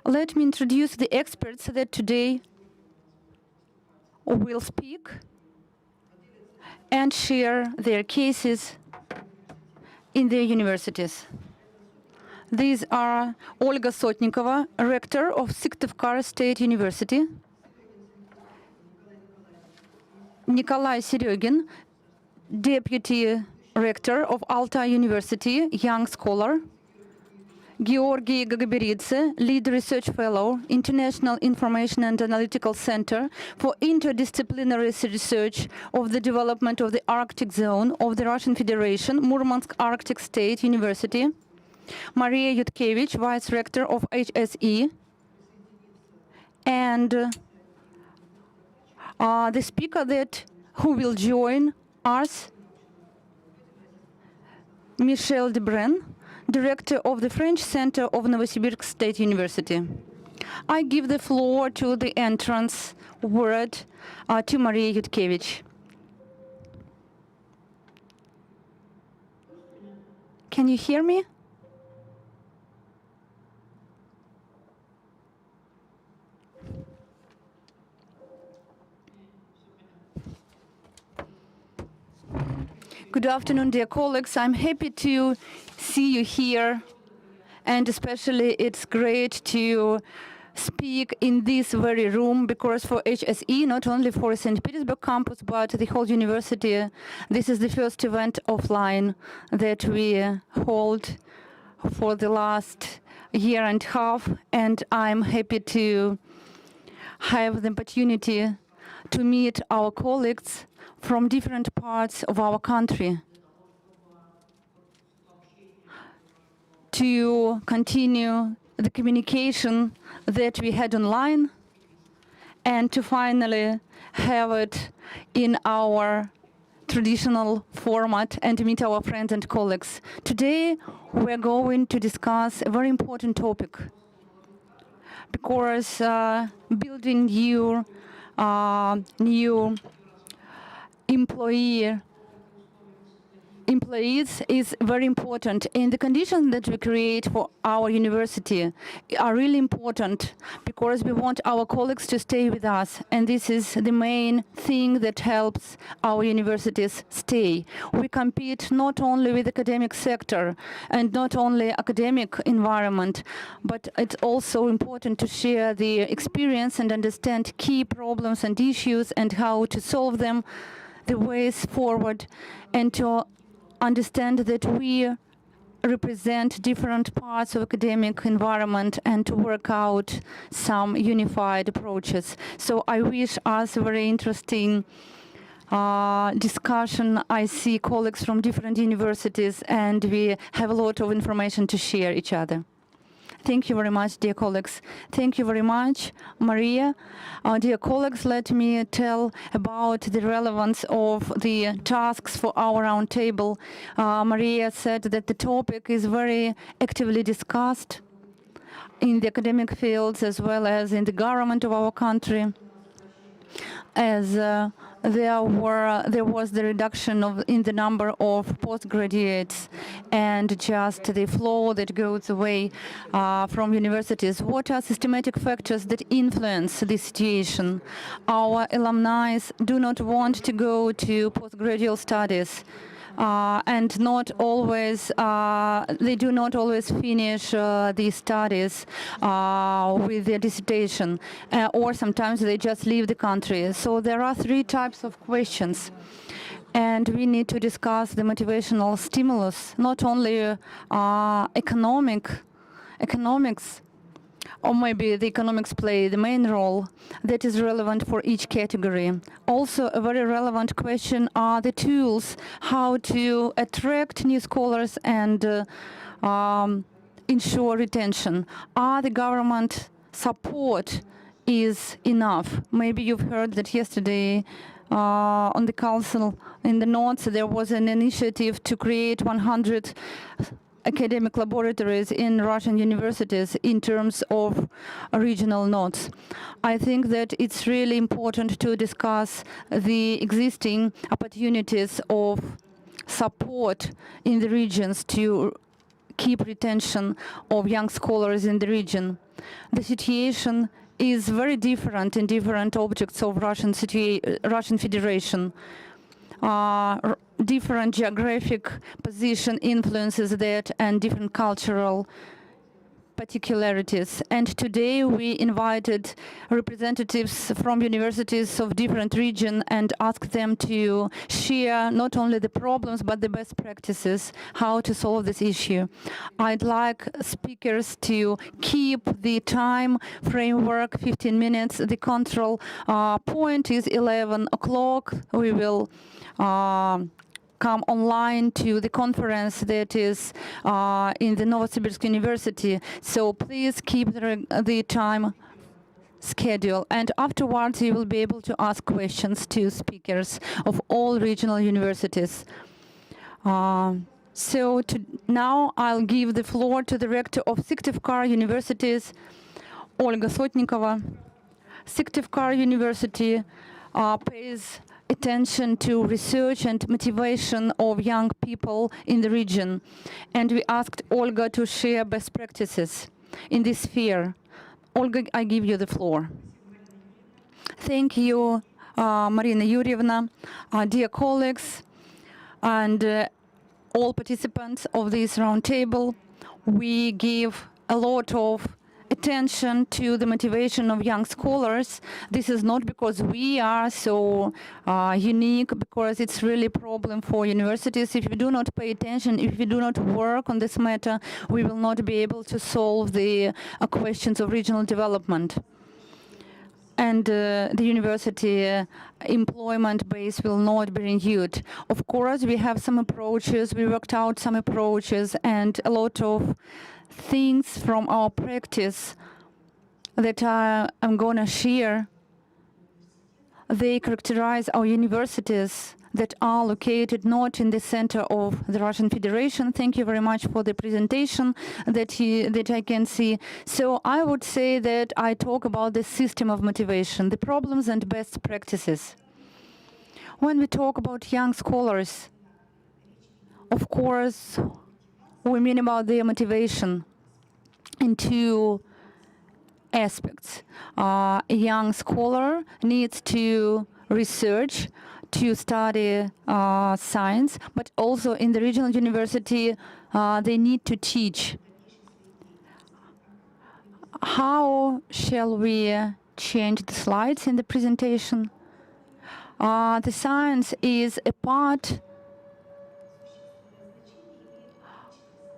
Let me introduce the experts that today will speak and share their cases in their universities. These are Olga Sotnikova, rector of Syktyvkar State University, Nikolai Seregin, deputy rector of Altai University, young scholar, Georgy Gagaberidze, lead research fellow, International Information and Analytical Center for Interdisciplinary Research of the Development of the Arctic Zone of the Russian Federation, Murmansk Arctic State University, Maria Yutkevich, vice rector of HSE, and the speaker who will join us, Michel Debrun, director of the French Center of Novosibirk State University. I give the floor to the entrance word to Maria Yutkevich. Can you hear me? Good afternoon, dear colleagues. I'm happy to see you here, and especially it's great to speak in this very room, because for HSE, not only for St. Petersburg campus, but the whole university, this is the first event offline that we hold for the last year and a half, and I'm happy to have the opportunity to meet our colleagues from different parts of our country, to continue the communication that we had online, and to finally have it in our traditional format and to meet our friends and colleagues. Today we're going to discuss a very important topic, because building new employees is very important, and the conditions that we create for our university are really important, because we want our colleagues to stay with us, and this is the main thing that helps our universities stay. We compete not only with the academic sector and not only academic environment, but it's also important to share the experience and understand key problems and issues and how to solve them, the ways forward, and to understand that we represent different parts of academic environment and to work out some unified approaches. So I wish us a very interesting discussion. I see colleagues from different universities, and we have a lot of information to share each other. Thank you very much, dear colleagues. Thank you very much, Maria. Dear colleagues, let me tell about the relevance of the tasks for our roundtable. Maria said that the topic is very actively discussed in the academic fields as well as in the government of our country, as there was the reduction in the number of postgraduates and just the flow that goes away from universities. What are systematic factors that influence this situation? Our alumni do not want to go to postgraduate studies, and not always, they do not always finish these studies with their dissertation, or sometimes they just leave the country. So there are three types of questions, and we need to discuss the motivational stimulus, not only economics, or maybe the economics play the main role that is relevant for each category. Also, a very relevant question are the tools, how to attract new scholars and ensure retention. Are the government support is enough? Maybe you've heard that yesterday on the council, in the notes, there was an initiative to create 100 academic laboratories in Russian universities in terms of regional nodes. I think that it's really important to discuss the existing opportunities of support in the regions to keep retention of young scholars in the region. The situation is very different in different objects of Russian Federation. Different geographic position influences that, and different cultural particularities. And today we invited representatives from universities of different regions and asked them to share not only the problems but the best practices, how to solve this issue. I'd like speakers to keep the time framework, 15 minutes. The control point is 11 o'clock. We will come online to the conference that is in the Novosibirk University. So please keep the time schedule. And afterwards, you will be able to ask questions to speakers of all regional universities. Now I'll give the floor to the rector of Syktyvkar Universities, Olga Sotnikova. Syktyvkar University pays attention to research and motivation of young people in the region. And we asked Olga to share best practices in this sphere. Olga, I give you the floor. Thank you, Marina Yurievna, dear colleagues, and all participants of this roundtable. We give a lot of attention to the motivation of young scholars. This is not because we are so unique, because it's really a problem for universities. If we do not pay attention, if we do not work on this matter, we will not be able to solve the questions of regional development. And the university employment base will not be renewed. Of course, we have some approaches, we worked out some approaches, and a lot of things from our practice that I'm going to share. They characterize our universities that are located not in the center of the Russian Federation. Thank you very much for the presentation that I can see. So I would say that I talk about the system of motivation, the problems and best practices. When we talk about young scholars, of course, we mean about their motivation in two aspects. A young scholar needs to research, to study science, but also in the regional university, they need to teach. How shall we change the slides in the presentation? The science is a part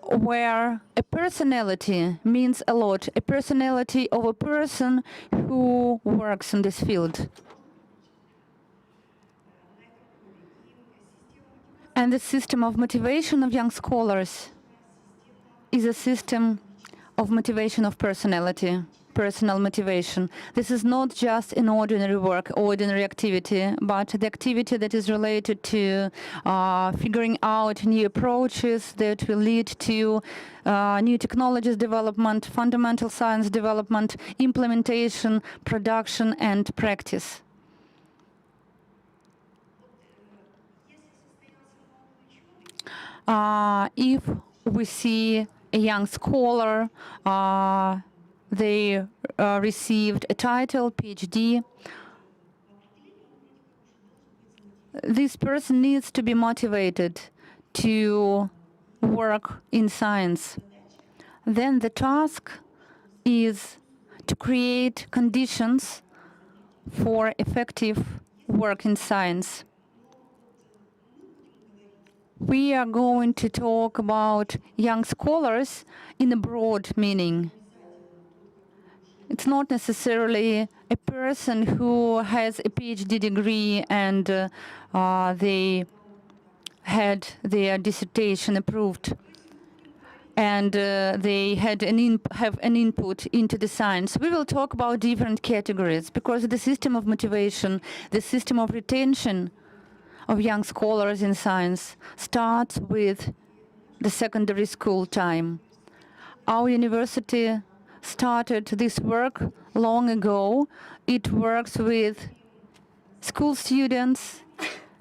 where a personality means a lot, a personality of a person who works in this field. And the system of motivation of young scholars is a system of motivation of personality, personal motivation. This is not just an ordinary work, ordinary activity, but the activity that is related to figuring out new approaches that will lead to new technologies development, fundamental science development, implementation, production, and practice. If we see a young scholar, they received a title, PhD. This person needs to be motivated to work in science. Then the task is to create conditions for effective work in science. We are going to talk about young scholars in a broad meaning. It's not necessarily a person who has a PhD degree and they had their dissertation approved and they had have an input into the science. We will talk about different categories because the system of motivation, the system of retention of young scholars in science starts with the secondary school time. Our university started this work long ago. It works with school students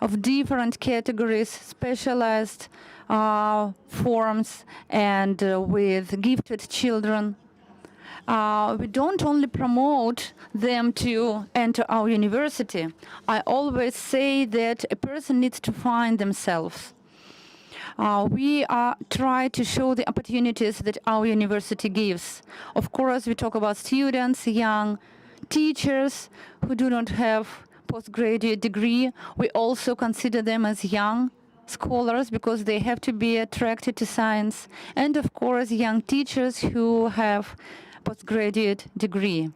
of different categories, specialized forms and with gifted children. We don't only promote them to enter our university. I always say that a person needs to find themselves. We try to show the opportunities that our university gives. Of course, we talk about students, young teachers who do not have postgraduate degree. We also consider them as young scholars because they have to be attracted to science. And of course, young teachers who have postgraduate degree.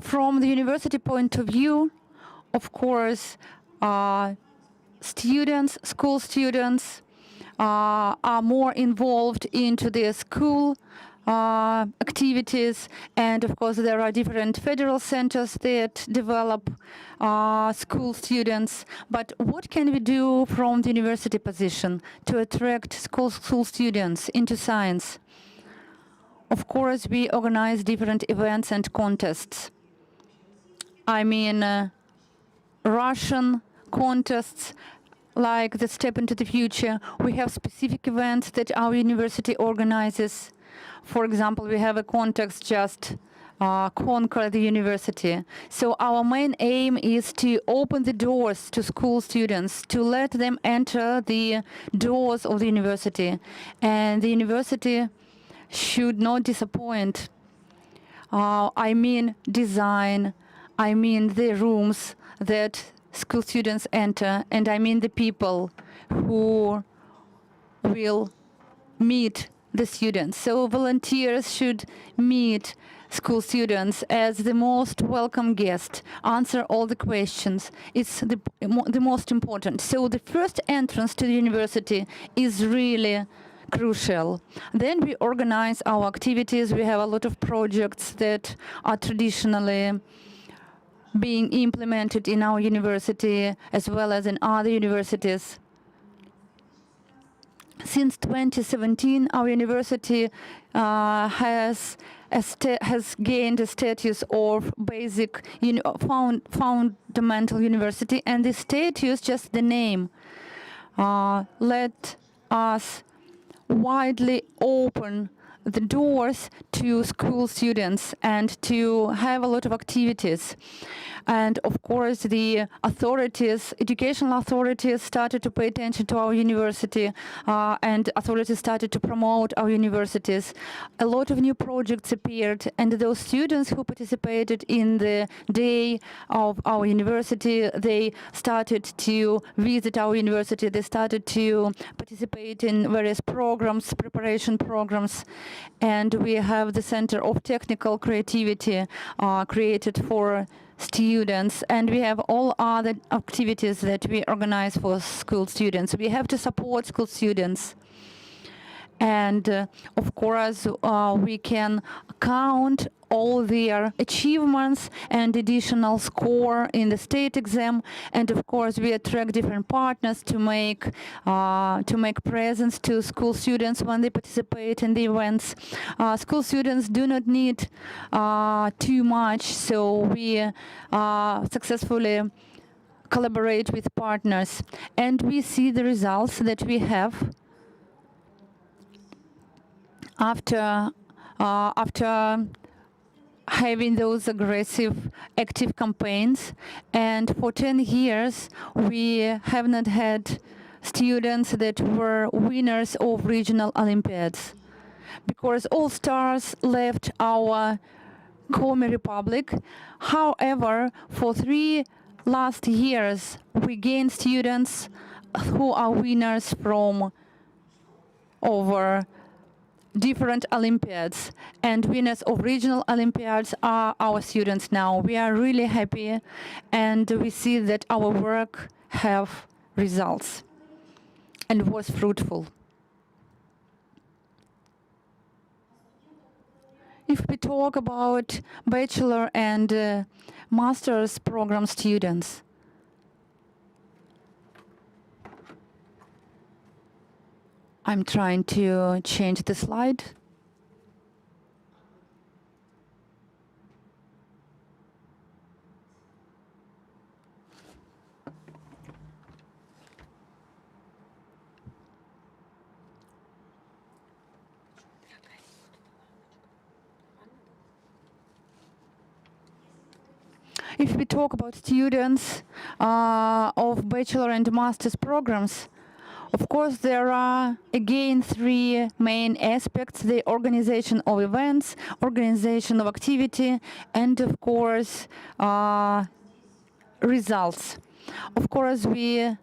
From the university point of view, of course, school students are more involved into their school activities, and of course there are different federal centers that develop school students. But what can we do from the university position to attract school students into science? Of course, we organize different events and contests. I mean, Russian contests like the Step into the Future. We have specific events that our university organizes. For example, we have a contest just Conquer the University. So our main aim is to open the doors to school students, to let them enter the doors of the university. And the university should not disappoint. I mean design, I mean the rooms that school students enter, and I mean the people who will meet the students. So volunteers should meet school students as the most welcome guest, answer all the questions. It's the most important. So the first entrance to the university is really crucial. Then we organize our activities. We have a lot of projects that are traditionally being implemented in our university as well as in other universities. Since 2017, our university has gained a status of basic fundamental university, and the status, just the name, let us widely open the doors to school students and to have a lot of activities. And of course, the authorities, educational authorities, started to pay attention to our university, and authorities started to promote our universities. A lot of new projects appeared, and those students who participated in the day of our university, they started to visit our university, they started to participate in various programs, preparation programs, and we have the Center of Technical Creativity created for students, and we have all other activities that we organize for school students. We have to support school students. And of course, we can count all their achievements and additional score in the state exam. And of course, we attract different partners to make presents to school students when they participate in the events. School students do not need too much, so we successfully collaborate with partners. And we see the results that we have after having those aggressive, active campaigns. And for 10 years, we have not had students that were winners of regional Olympiads, because all stars left our Komi Republic. However, for 3 last years, we gained students who are winners from over different Olympiads, and winners of regional Olympiads are our students now. We are really happy, and we see that our work have results and was fruitful. If we talk about bachelor and master's program students, I'm trying to change the slide. If we talk about students of bachelor and master's programs, of course, there are, again, three main aspects: the organization of events, organization of activity, and, of course, results. Of course, we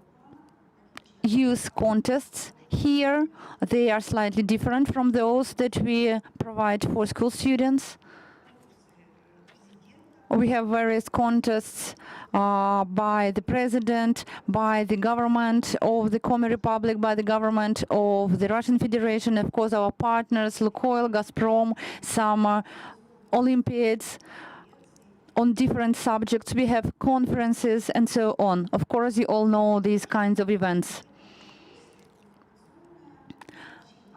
use contests here. They are slightly different from those that we provide for school students. We have various contests by the president, by the government of the Common Republic, by the government of the Russian Federation, of course our partners, Lukoil, Gazprom, some Olympiads on different subjects. We have conferences and so on. Of course, you all know these kinds of events.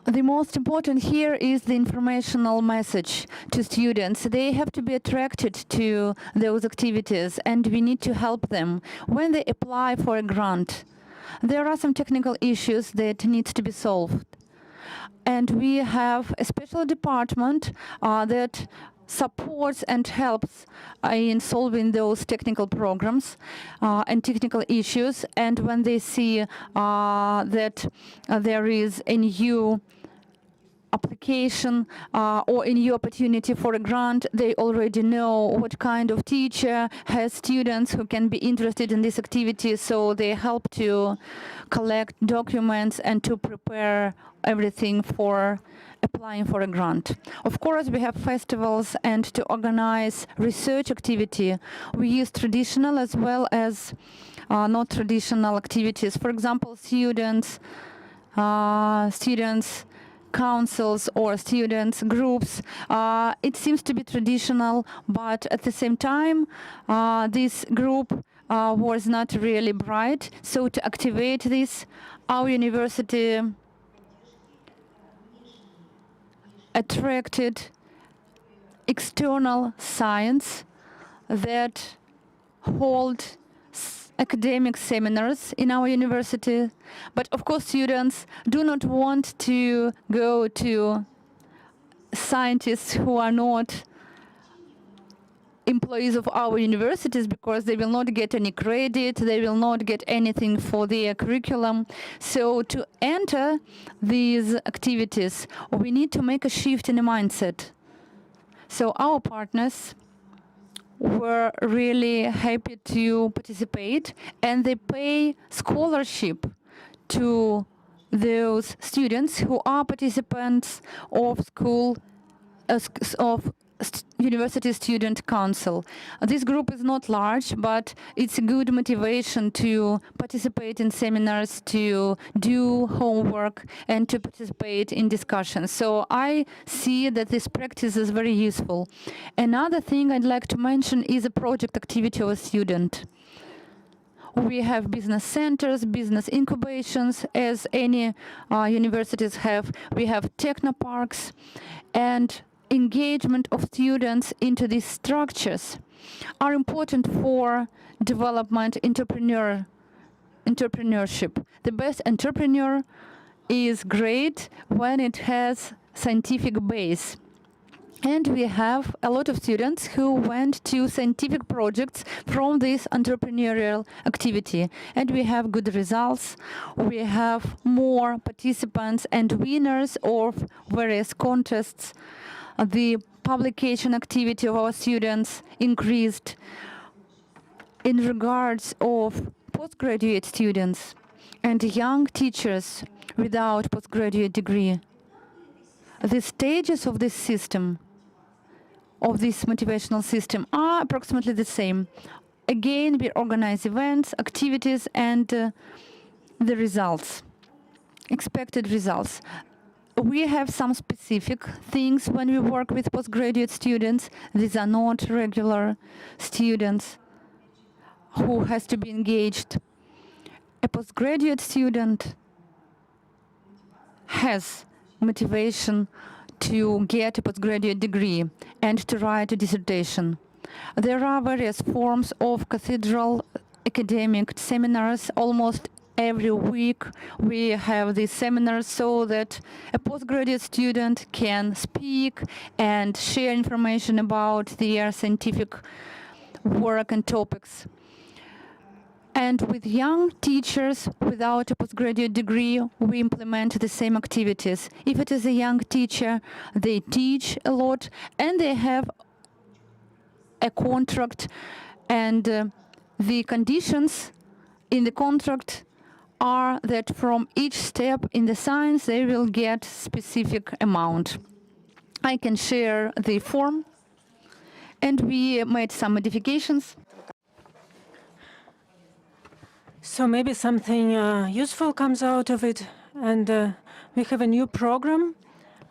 The most important here is the informational message to students. They have to be attracted to those activities, and we need to help them when they apply for a grant. There are some technical issues that need to be solved. And we have a special department that supports and helps in solving those technical programs and technical issues. And when they see that there is a new application or a new opportunity for a grant, they already know what kind of teacher has students who can be interested in this activity, so they help to collect documents and to prepare everything for applying for a grant. Of course, we have festivals, and to organize research activity, we use traditional as well as not traditional activities. For example, students councils or students groups. It seems to be traditional, but at the same time, this group was not really bright. So to activate this, our university attracted external science that hold academic seminars in our university. But of course, students do not want to go to scientists who are not employees of our universities, because they will not get any credit, they will not get anything for their curriculum. So to enter these activities, we need to make a shift in the mindset. So our partners were really happy to participate, and they pay scholarship to those students who are participants of school of University Student Council. This group is not large, but it's a good motivation to participate in seminars, to do homework, and to participate in discussions. So I see that this practice is very useful. Another thing I'd like to mention is a project activity of a student. We have business centers, business incubations, as any universities have. We have technoparks, and engagement of students into these structures are important for development, entrepreneurship. The best entrepreneur is great when it has scientific base. And we have a lot of students who went to scientific projects from this entrepreneurial activity. And we have good results. We have more participants and winners of various contests. The publication activity of our students increased. In regards of postgraduate students and young teachers without postgraduate degree, the stages of this system, of this motivational system, are approximately the same. Again, we organize events, activities, and the results, expected results. We have some specific things when we work with postgraduate students. These are not regular students who has to be engaged. A postgraduate student has motivation to get a postgraduate degree and to write a dissertation. There are various forms of cathedral academic seminars. Almost every week we have these seminars so that a postgraduate student can speak and share information about their scientific work and topics. And with young teachers without a postgraduate degree, we implement the same activities. If it is a young teacher, they teach a lot and they have a contract, and the conditions in the contract are that from each step in the science they will get specific amount. I can share the form, and we made some modifications. So maybe something useful comes out of it, and we have a new program.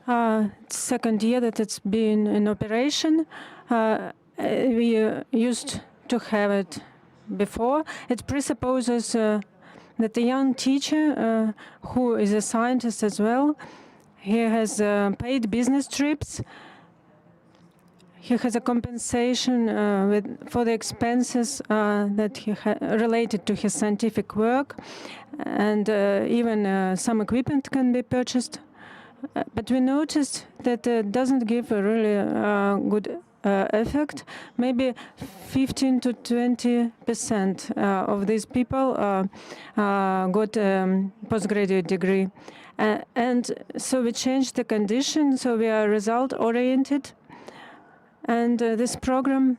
It's second year that it's been in operation. We used to have it before. It presupposes that the young teacher, who is a scientist as well, he has paid business trips. He has a compensation for the expenses that he related to his scientific work, and even some equipment can be purchased. But we noticed that it doesn't give a really good effect. Maybe 15 to 20% of these people got a postgraduate degree. And so we changed the condition, so we are result-oriented. And this program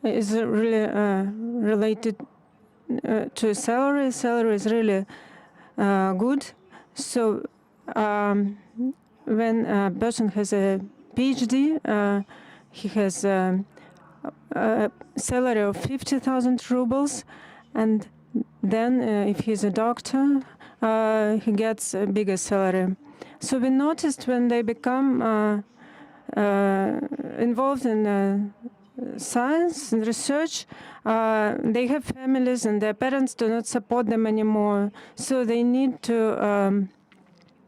is really related to salary. Salary is really good. So when a person has a PhD, he has a salary of 50,000 rubles, and then if he's a doctor, he gets a bigger salary. So we noticed when they become involved in science and research, they have families and their parents do not support them anymore. So they need to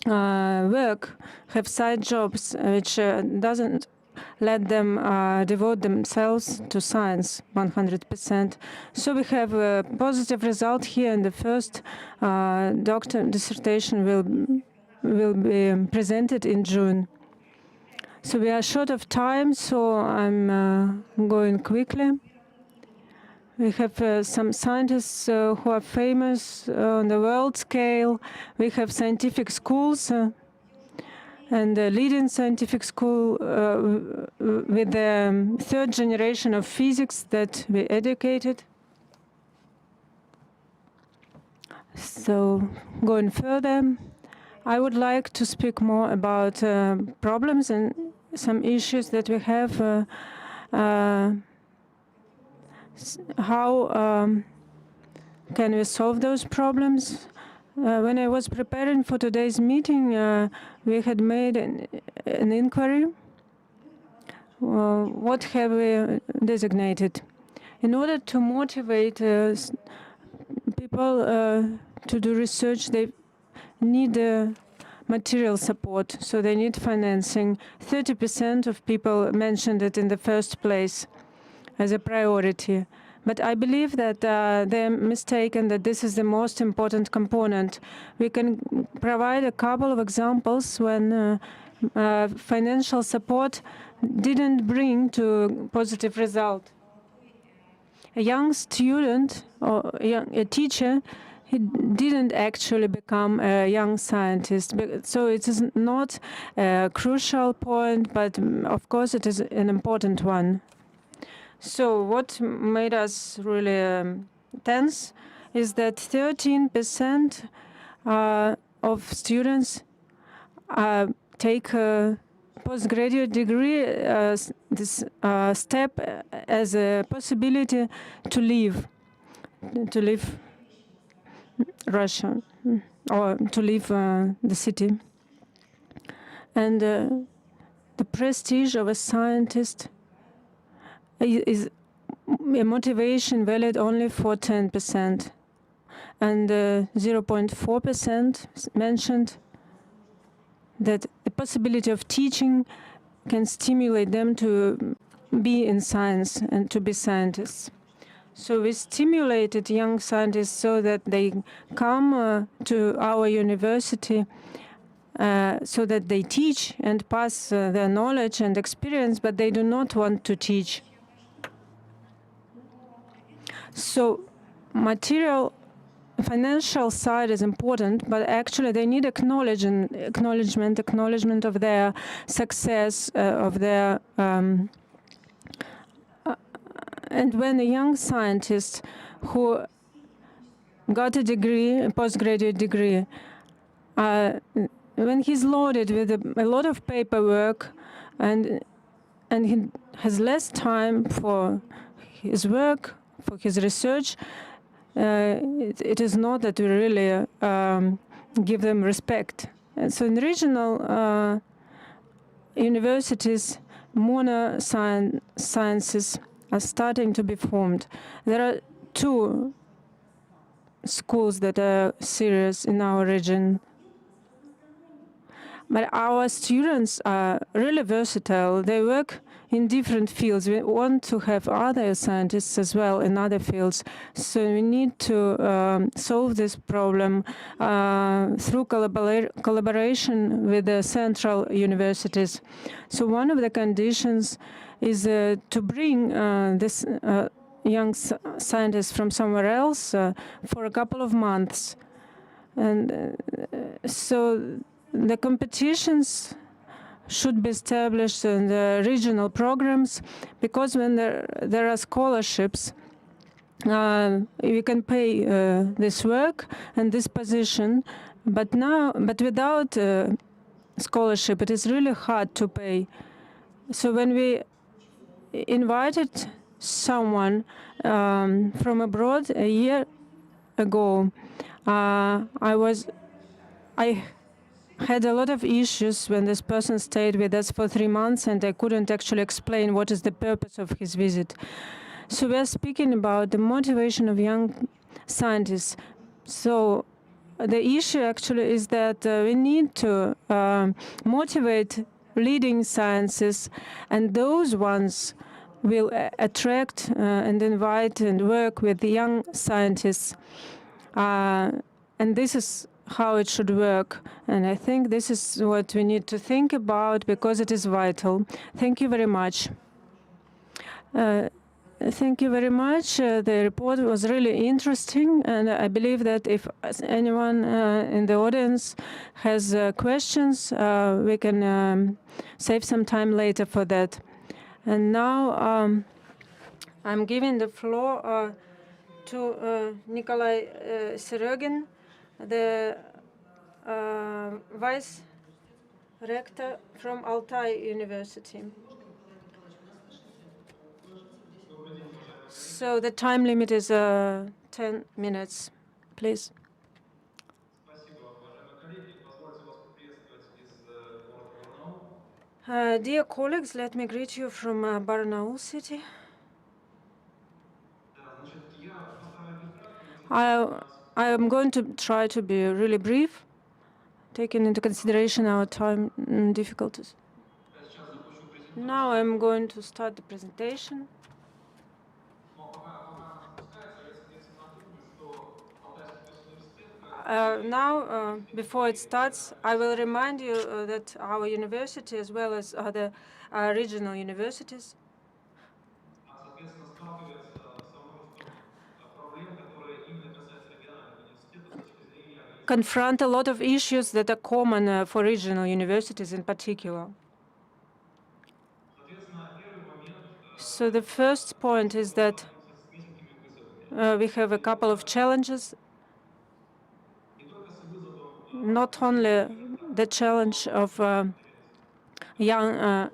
work, have side jobs, which doesn't let them devote themselves to science 100%. So we have a positive result here, and the first doctor dissertation will be presented in June. So we are short of time, so I'm going quickly. We have some scientists who are famous on the world scale. We have scientific schools and a leading scientific school with the third generation of physics that we educated. So going further, I would like to speak more about problems and some issues that we have. How can we solve those problems? When I was preparing for today's meeting, we had made an inquiry. What have we designated? In order to motivate people to do research, they need material support, so they need financing. 30% of people mentioned it in the first place as a priority. But I believe that they're mistaken, that this is the most important component. We can provide a couple of examples when financial support didn't bring to positive result. A young student or a teacher, he didn't actually become a young scientist. So it is not a crucial point, but of course it is an important one. So what made us really tense is that 13% of students take a postgraduate degree, this step as a possibility to leave Russia or to leave the city. And the prestige of a scientist is a motivation valid only for 10%, and 0.4% mentioned that the possibility of teaching can stimulate them to be in science and to be scientists. So we stimulated young scientists so that they come to our university so that they teach and pass their knowledge and experience, but they do not want to teach. So material, financial side is important, but actually they need acknowledgement of their success, of their and when a young scientist who got a degree, a postgraduate degree, when he's loaded with a lot of paperwork and he has less time for his work, for his research, it is not that we really give them respect. And so in regional universities, mono sciences are starting to be formed. There are 2 schools that are serious in our region. But our students are really versatile. They work in different fields. We want to have other scientists as well in other fields. So we need to solve this problem through collaboration with the central universities. So one of the conditions is to bring this young scientists from somewhere else for a couple of months. And so the competitions should be established in the regional programs, because when there are scholarships, we can pay this work and this position, but without scholarship, it is really hard to pay. So when we invited someone from abroad a year ago, I had a lot of issues when this person stayed with us for 3 months, and I couldn't actually explain what is the purpose of his visit. So we are speaking about the motivation of young scientists. So the issue actually is that we need to motivate leading sciences, and those ones will attract and invite and work with the young scientists. And this is how it should work. And I think this is what we need to think about, because it is vital. Thank you very much. Thank you very much. The report was really interesting, and I believe that if anyone in the audience has questions, we can save some time later for that. And now I'm giving the floor to Nikolai Serogin, the Vice Rector from Altai University. So the time limit is 10 minutes, please. Dear colleagues, let me greet you from Barnaul city. I am going to try to be really brief, taking into consideration our time difficulties. Now I'm going to start the presentation. Before it starts, I will remind you that our university, as well as other regional universities, confront a lot of issues that are common for regional universities in particular. So the first point is that we have a couple of challenges. Not only the challenge of young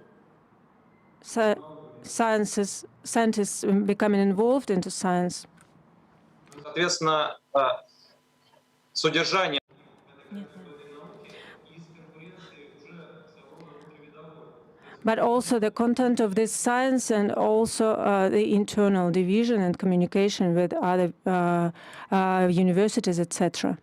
scientists becoming involved into science. Соответственно, содержание but also the content of this science, and also the internal division and communication with other universities, etc.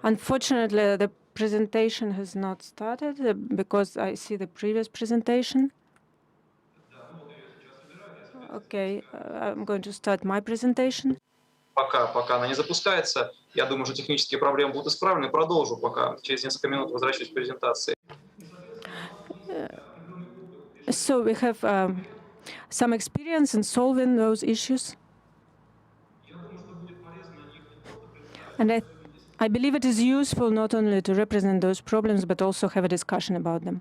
Unfortunately, the presentation has not started because I see the previous presentation. Okay, I'm going to start my presentation. Пока она не запускается, я думаю, что технические проблемы будут исправлены. Продолжу пока. Через несколько минут возвращусь к презентации. So we have some experience in solving those issues. And I believe it is useful not only to represent those problems, but also have a discussion about them.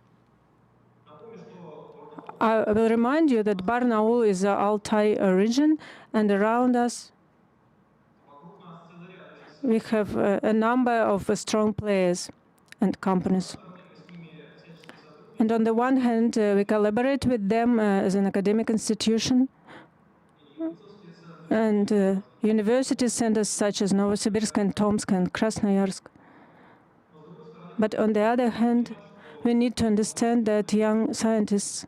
I will remind you that Barnaul is an Altai region, and around us we have a number of strong players and companies. And on the one hand, we collaborate with them as an academic institution, and university centers such as Novosibirsk and Tomsk and Krasnoyarsk. But on the other hand, we need to understand that young scientists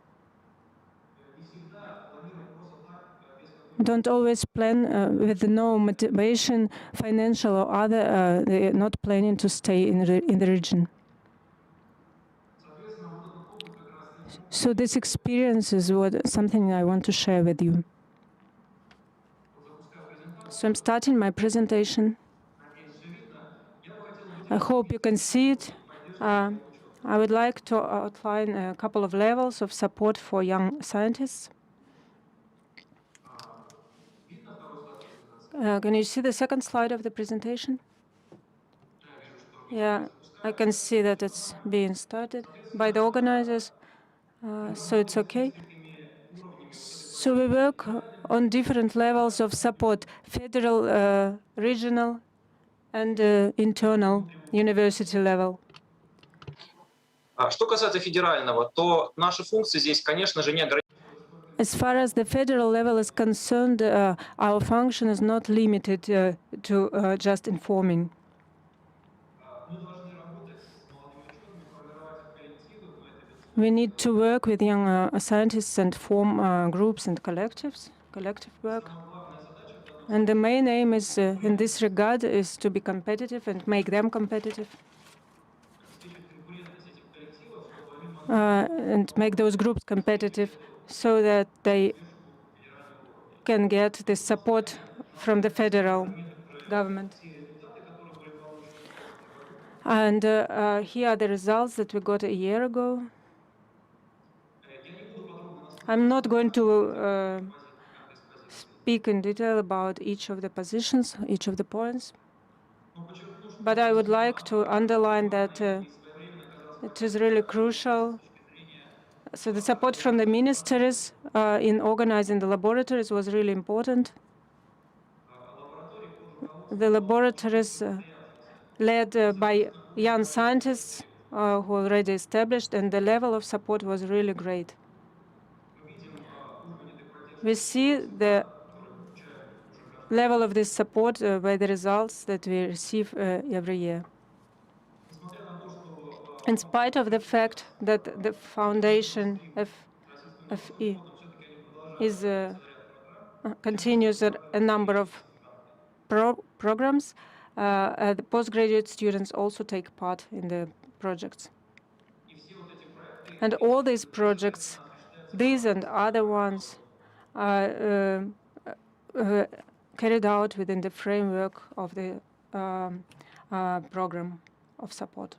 don't always plan with no motivation, financial or other. They are not planning to stay in the region. So this experience is something I want to share with you. So I'm starting my presentation. I hope you can see it. I would like to outline a couple of levels of support for young scientists. Can you see the second slide of the presentation? Yeah, I can see that it's being started by the organizers, so it's okay. So we work on different levels of support: federal, regional, and internal university level. Что касается федерального, то наши функции здесь, конечно же, не ограничены. As far as the federal level is concerned, our function is not limited to just informing. We need to work with young scientists and form groups and collective work. And the main aim is, in this regard, is to be competitive and make them competitive. And make those groups competitive so that they can get the support from the federal government. And here are the results that we got a year ago. I'm not going to speak in detail about each of the positions, each of the points, but I would like to underline that it is really crucial. So the support from the ministries in organizing the laboratories was really important. The laboratories led by young scientists who were already established, and the level of support was really great. We see the level of this support by the results that we receive every year. In spite of the fact that the foundation FE is continues a number of programs, the postgraduate students also take part in the projects. And all these projects, these and other ones, are carried out within the framework of the program of support.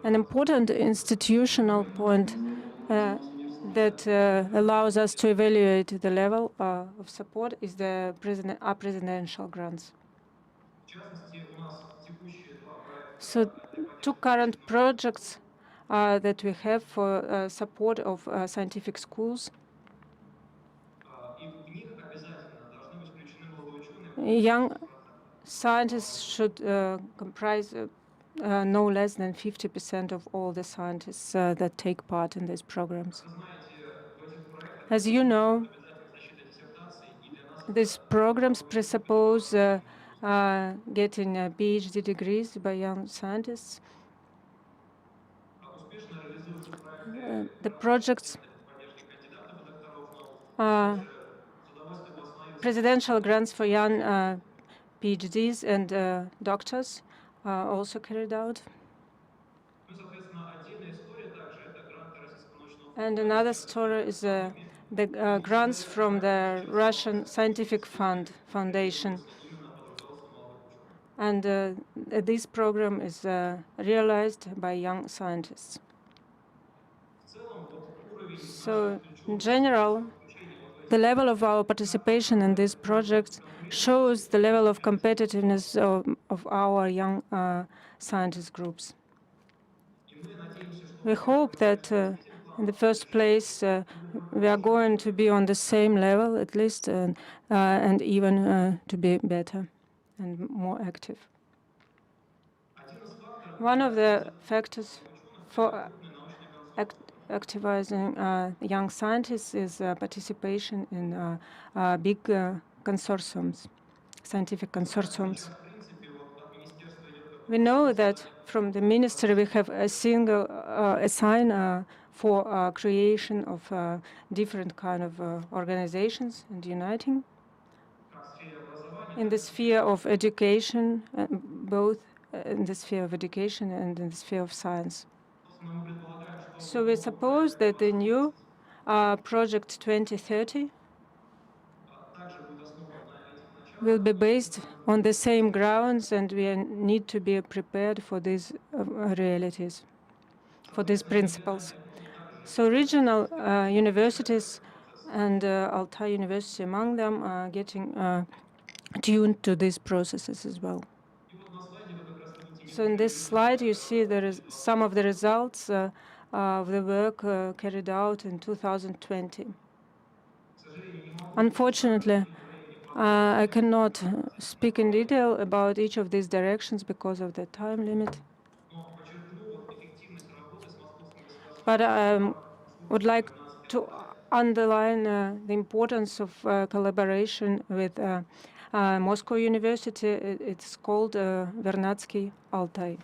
An important institutional point that allows us to evaluate the level of support is the presidential grants. So two current projects that we have for support of scientific schools. Young scientists should comprise no less than 50% of all the scientists that take part in these programs. As you know, these programs presuppose getting PhD degrees by young scientists. The projects presidential grants for young PhDs and doctors are also carried out. And another story is the grants from the Russian Scientific Foundation. And this program is realized by young scientists. So in general, the level of our participation in this project shows the level of competitiveness of our young scientist groups. We hope that in the first place we are going to be on the same level at least, and even to be better and more active. One of the factors for activizing young scientists is participation in big consortiums, scientific consortiums. We know that from the ministry we have a single assign for creation of different kind of organizations and uniting in the sphere of education, both in the sphere of education and in the sphere of science. So we suppose that the new Project 2030 will be based on the same grounds, and we need to be prepared for these realities, for these principles. So regional universities and Altai University among them are getting tuned to these processes as well. So in this slide you see there is some of the results of the work carried out in 2020. Unfortunately, I cannot speak in detail about each of these directions because of the time limit. But I would like to underline the importance of collaboration with Moscow University. It's called Vernadsky Altai.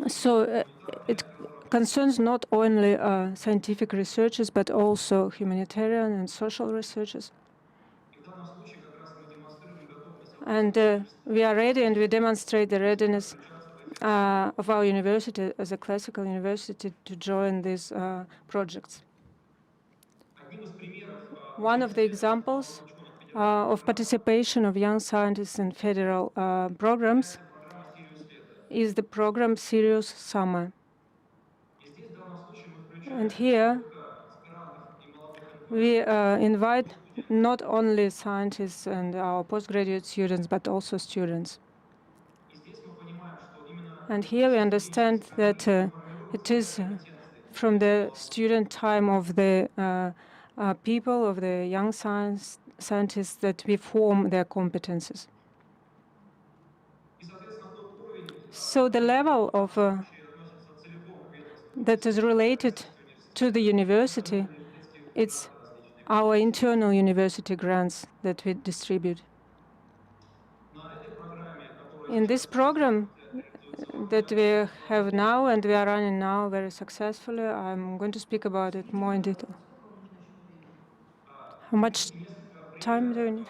So it concerns not only scientific researchers, but also humanitarian and social researchers. And we are ready, and we demonstrate the readiness of our university as a classical university to join these projects. One of the examples of participation of young scientists in federal programs is the program Serious Summer. And here we invite not only scientists and our postgraduate students, but also students. And here we understand that it is from the student time of the people, of the young scientists, that we form their competences. So the level of that is related to the university, it's our internal university grants that we distribute. In this program that we have now and we are running now very successfully, I'm going to speak about it more in detail. How much time do you need?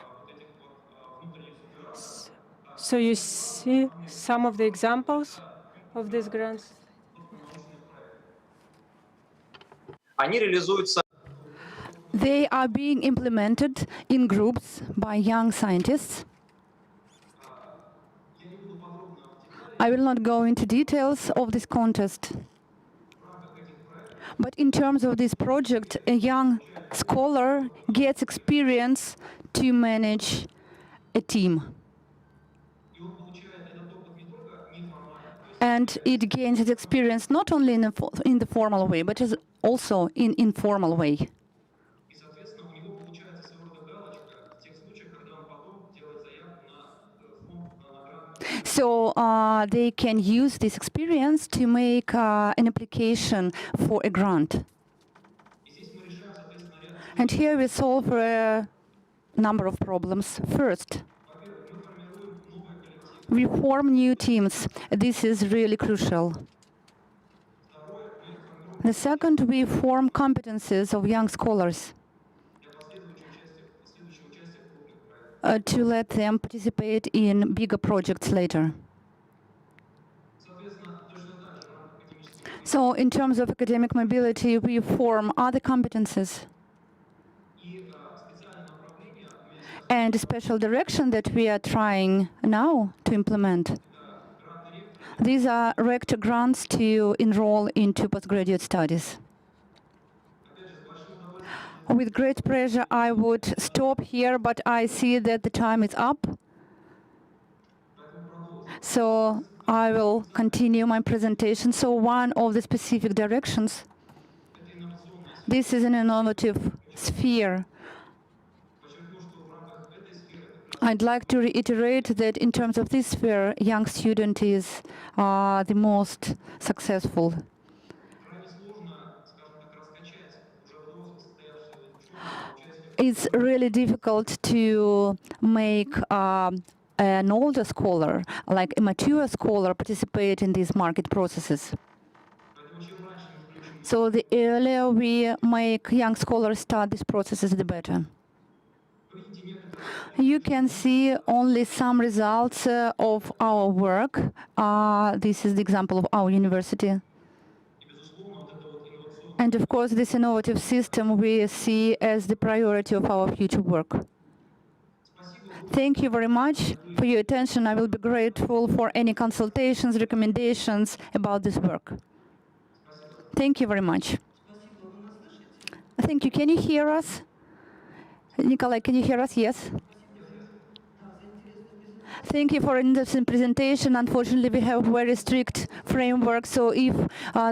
So you see some of the examples of these grants. They are being implemented in groups by young scientists. I will not go into details of this contest. But in terms of this project, a young scholar gets experience to manage a team. And it gains its experience not only in the formal way, but also in informal way. So they can use this experience to make an application for a grant. And here we solve a number of problems. First, we form new teams. This is really crucial. The second, we form competences of young scholars to let them participate in bigger projects later. So in terms of academic mobility, we form other competences. And a special direction that we are trying now to implement These are rector grants to enroll into postgraduate studies. With great pleasure, I would stop here, but I see that the time is up. So I will continue my presentation. So one of the specific directions, this is an innovative sphere. I'd like to reiterate that in terms of this sphere, young student is the most successful. It's really difficult to make an older scholar, like a mature scholar, participate in these market processes. So the earlier we make young scholars start these processes, the better. You can see only some results of our work. This is the example of our university. And of course, this innovative system we see as the priority of our future work. Thank you very much for your attention. I will be grateful for any consultations, recommendations about this work. Thank you very much. Thank you. Can you hear us? Nikolai, can you hear us? Yes. Thank you for an interesting presentation. Unfortunately, we have very strict framework, so if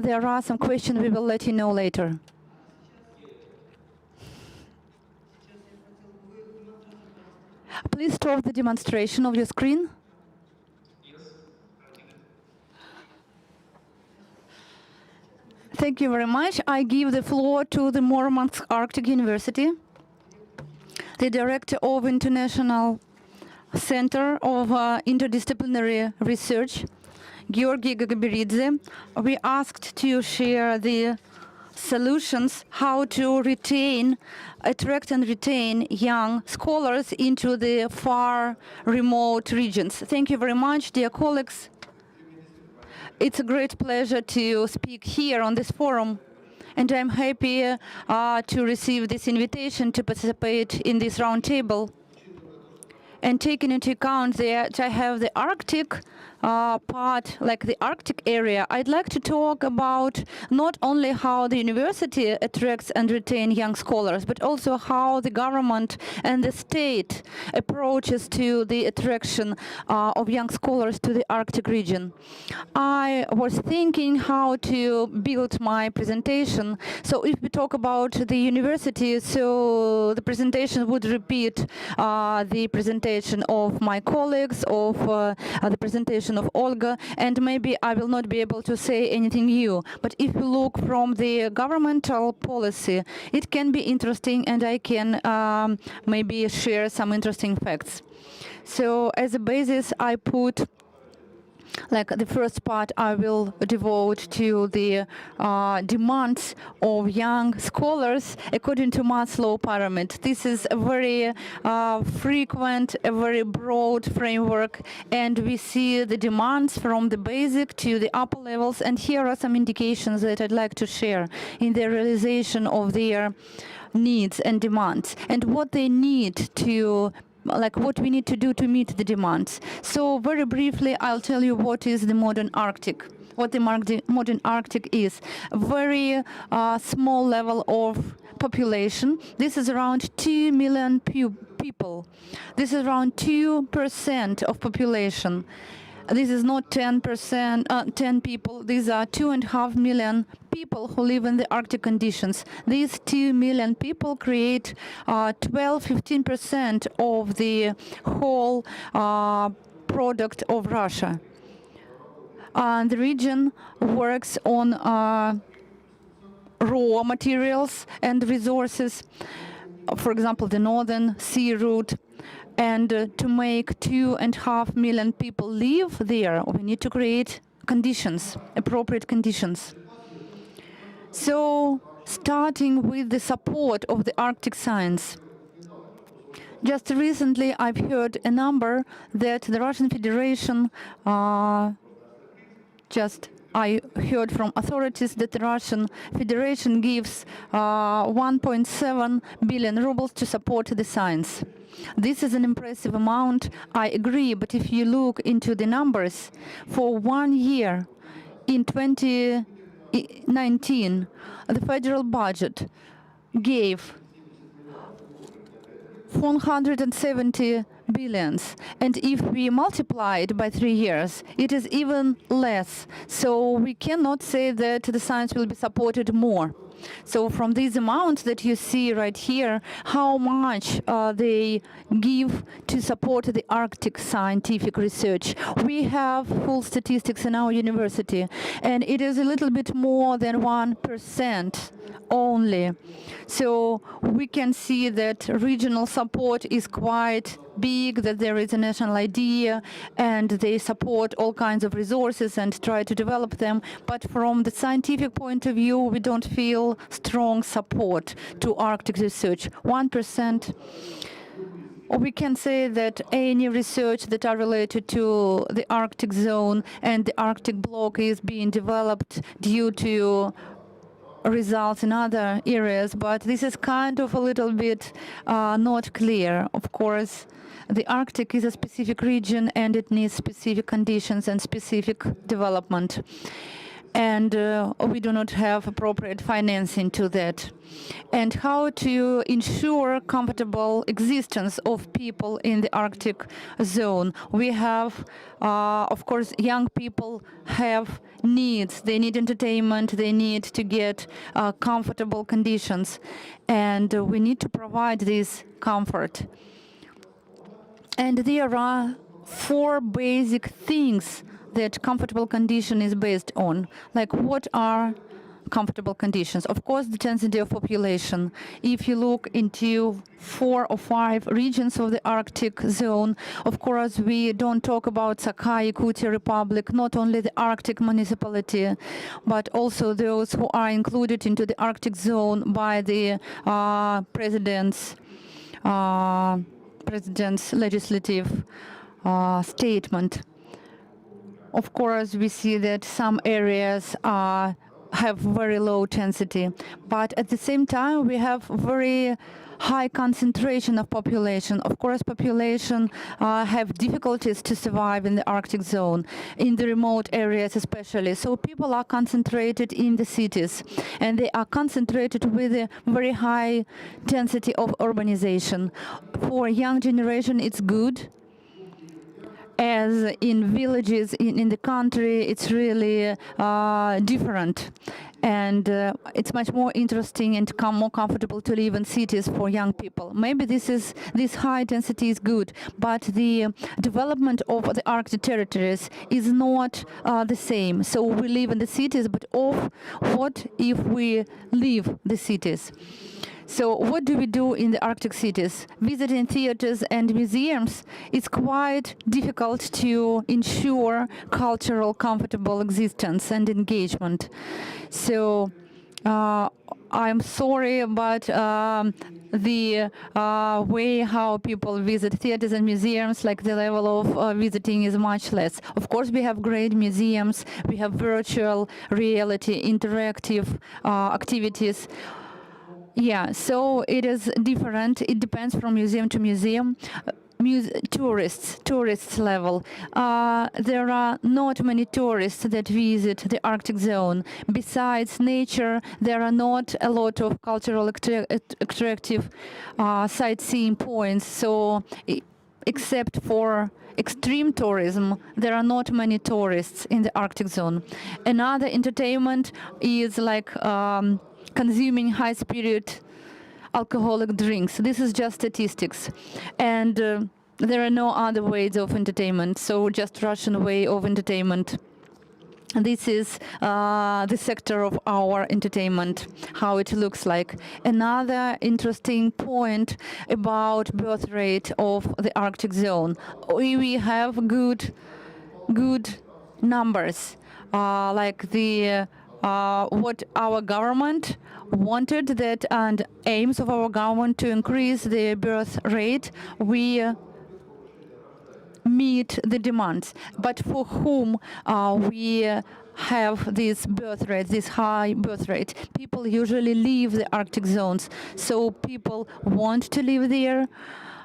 there are some questions, we will let you know later. Please stop the demonstration of your screen. Thank you very much. I give the floor to the Murmansk Arctic University, the director of International Center of Interdisciplinary Research, Georgi Gagabiridze. We asked to share the solutions how to attract and retain young scholars into the far remote regions. Thank you very much, dear colleagues. It's a great pleasure to speak here on this forum, and I'm happy to receive this invitation to participate in this roundtable. And taking into account that I have the Arctic part, like the Arctic area, I'd like to talk about not only how the university attracts and retains young scholars, but also how the government and the state approaches to the attraction of young scholars to the Arctic region. I was thinking how to build my presentation. So if we talk about the university, so the presentation would repeat the presentation of my colleagues, of the presentation of Olga, and maybe I will not be able to say anything new. But if you look from the governmental policy, it can be interesting, and I can maybe share some interesting facts. So as a basis, I put like the first part I will devote to the demands of young scholars according to Maslow pyramid. This is a very frequent, a very broad framework, and we see the demands from the basic to the upper levels, and here are some indications that I'd like to share in the realization of their needs and demands, and what they need to what we need to do to meet the demands. So very briefly, I'll tell you what is the modern Arctic, what the modern Arctic is. A very small level of population. This is around 2 million people. This is around 2% of population. This is not 10%, 10 people. These are 2.5 million people who live in the Arctic conditions. These 2 million people create 12-15% of the whole product of Russia. The region works on raw materials and resources, for example, the northern sea route. And to make 2.5 million people live there, we need to create conditions, appropriate conditions. So, starting with the support of the Arctic science. Just recently, I've heard a number that the Russian Federation I heard from authorities that the Russian Federation gives 1.7 billion rubles to support the science. This is an impressive amount, I agree, but if you look into the numbers, for 1 year in 2019, the federal budget gave 470 billions, and if we multiply it by 3 years, it is even less. So we cannot say that the science will be supported more. So from these amounts that you see right here, how much they give to support the Arctic scientific research. We have full statistics in our university, and it is a little bit more than 1% only. So we can see that regional support is quite big, that there is a national idea, and they support all kinds of resources and try to develop them. But from the scientific point of view, we don't feel strong support to Arctic research. 1%. Or we can say that any research that are related to the Arctic zone and the Arctic bloc is being developed due to results in other areas, but this is kind of a little bit not clear. Of course, the Arctic is a specific region and it needs specific conditions and specific development. And we do not have appropriate financing to that. And how to ensure comfortable existence of people in the Arctic zone. We have, of course, young people have needs. They need entertainment, they need to get comfortable conditions. And we need to provide this comfort. And there are 4 basic things that comfortable condition is based on. Like, what are comfortable conditions? Of course, the density of population. If you look into 4 or 5 regions of the Arctic zone, of course, we don't talk about Sakha-Yakutia Republic, not only the Arctic municipality, but also those who are included into the Arctic zone by the president's legislative statement. Of course, we see that some areas have very low density, but at the same time, we have very high concentration of population. Of course, population have difficulties to survive in the Arctic zone, in the remote areas especially. So people are concentrated in the cities, and they are concentrated with a very high density of urbanization. For young generation, it's good. As in villages in the country, it's really different. And it's much more interesting and more comfortable to live in cities for young people. Maybe this high density is good, but the development of the Arctic territories is not the same. So we live in the cities, but what if we leave the cities? So what do we do in the Arctic cities? Visiting theaters and museums is quite difficult to ensure cultural, comfortable existence and engagement. So I'm sorry, but the way how people visit theaters and museums, like the level of visiting is much less. Of course, we have great museums, we have virtual reality, interactive activities. Yeah, so it is different. It depends from museum to museum. Tourists level. There are not many tourists that visit the Arctic zone. Besides nature, there are not a lot of cultural attractive sightseeing points. So, except for extreme tourism, there are not many tourists in the Arctic zone. Another entertainment is like consuming high-spirit alcoholic drinks. This is just statistics. And there are no other ways of entertainment, so just Russian way of entertainment. This is the sector of our entertainment, how it looks like. Another interesting point about birth rate of the Arctic zone. We have good numbers, like the what our government wanted, that and aims of our government to increase the birth rate. We meet the demands, but for whom we have this birth rate, this high birth rate? People usually leave the Arctic zones, so people want to live there.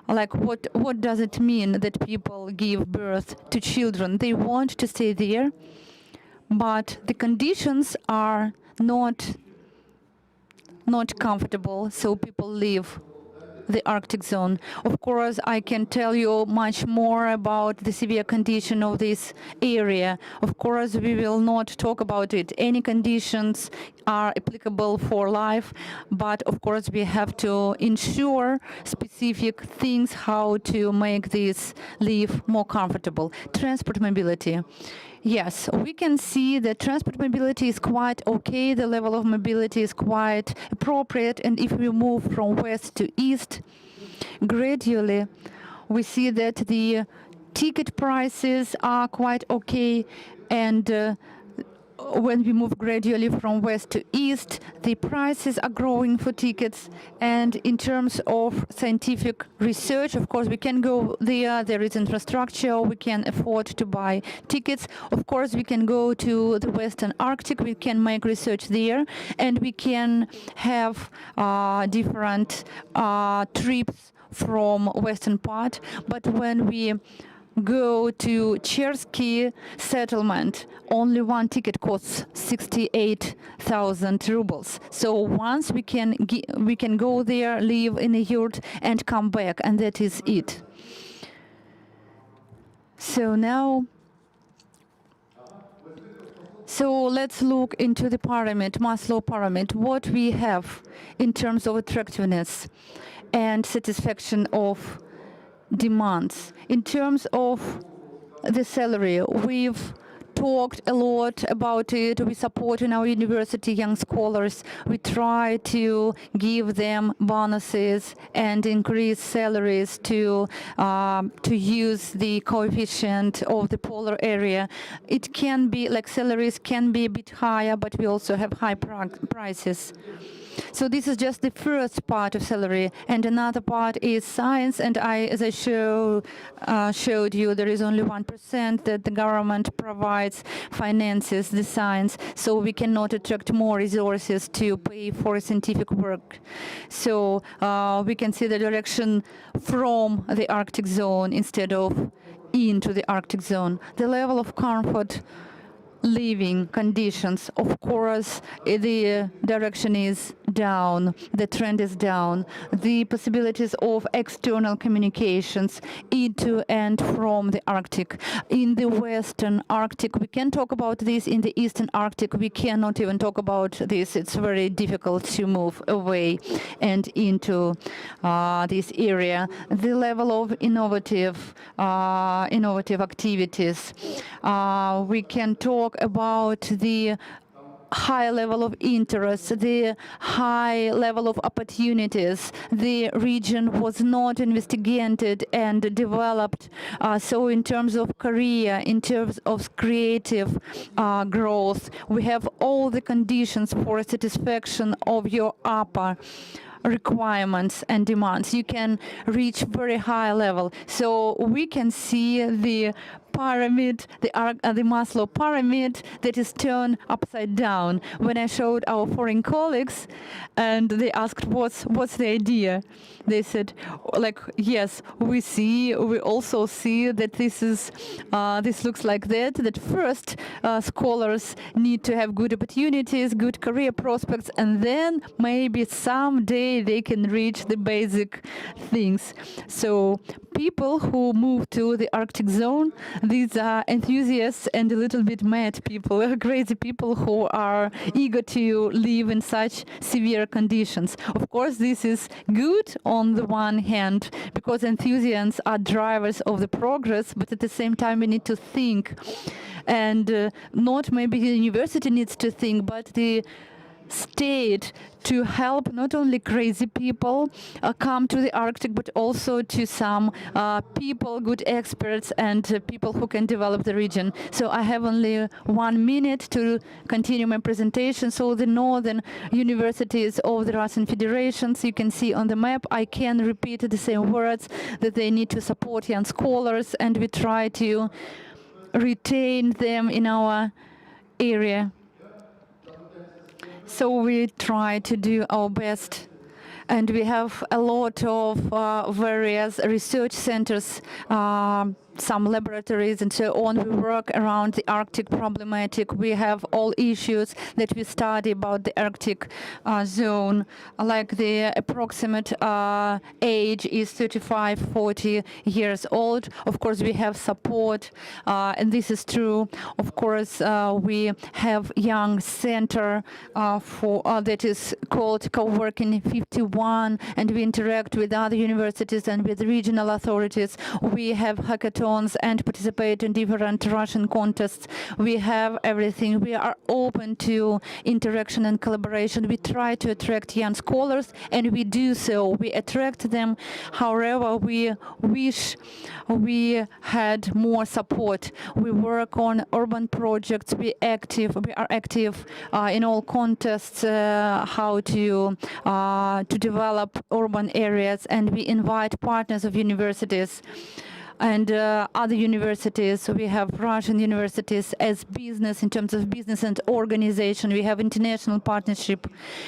like what does it mean that people give birth to children? They want to stay there, but the conditions are not comfortable, so people leave the Arctic zone. Of course, I can tell you much more about the severe condition of this area. Of course, we will not talk about it. Any conditions are applicable for life, but of course, we have to ensure specific things how to make this life more comfortable. Transport mobility. Yes, we can see that transport mobility is quite okay, the level of mobility is quite appropriate, and if we move from west to east, gradually we see that the ticket prices are quite okay, and when we move gradually from west to east, the prices are growing for tickets. And in terms of scientific research, of course, we can go there. There is infrastructure. We can afford to buy tickets. Of course, we can go to the Western Arctic. We can make research there, and we can have different trips from western part. But when we go to Chersky settlement, only one ticket costs 68,000 rubles. So once we can go there, live in a yurt, and come back, and that is it. So now, let's look into the pyramid, Maslow pyramid, what we have in terms of attractiveness and satisfaction of demands. In terms of the salary, we've talked a lot about it. We support in our university young scholars. We try to give them bonuses and increase salaries to use the coefficient of the polar area. It can be like salaries can be a bit higher, but we also have high prices. So this is just the first part of salary, and another part is science. And as I showed you, there is only 1% that the government provides, finances the science. So we cannot attract more resources to pay for scientific work. So we can see the direction from the Arctic zone instead of into the Arctic zone. The level of comfort living conditions, of course, the direction is down, the trend is down. The possibilities of external communications into and from the Arctic. In the Western Arctic, we can talk about this. In the Eastern Arctic, we cannot even talk about this. It's very difficult to move away and into this area. The level of innovative activities. We can talk about the high level of interest, the high level of opportunities. The region was not investigated and developed. So in terms of career, in terms of creative growth, we have all the conditions for satisfaction of your upper requirements and demands. You can reach very high level. So we can see the pyramid, the Maslow pyramid that is turned upside down. When I showed our foreign colleagues and they asked what's the idea, they said, like, yes, we also see that this looks like that first scholars need to have good opportunities, good career prospects, and then maybe someday they can reach the basic things. So people who move to the Arctic zone, these are enthusiasts and a little bit mad people, crazy people who are eager to live in such severe conditions. Of course, this is good on the one hand, because enthusiasts are drivers of the progress, but at the same time we need to think. And not maybe the university needs to think, but the state to help not only crazy people come to the Arctic, but also to some people, good experts, and people who can develop the region. So I have only 1 minute to continue my presentation. So the northern universities of the Russian Federations, you can see on the map, I can repeat the same words, that they need to support young scholars, and we try to retain them in our area. So we try to do our best And we have a lot of various research centers, some laboratories and so on. We work around the Arctic problematic. We have all issues that we study about the Arctic zone, like the approximate age is 35, 40 years old. Of course, we have support, and this is true. Of course, we have young center for that is called Co-working 51, and we interact with other universities and with regional authorities. We have hackathons and participate in different Russian contests. We have everything. We are open to interaction and collaboration. We try to attract young scholars, and we do so. We attract them. However, we wish we had more support. We work on urban projects. We are active in all contests, how to develop urban areas, and we invite partners of universities and other universities. So we have Russian universities as business, in terms of business and organization. We have international partnership,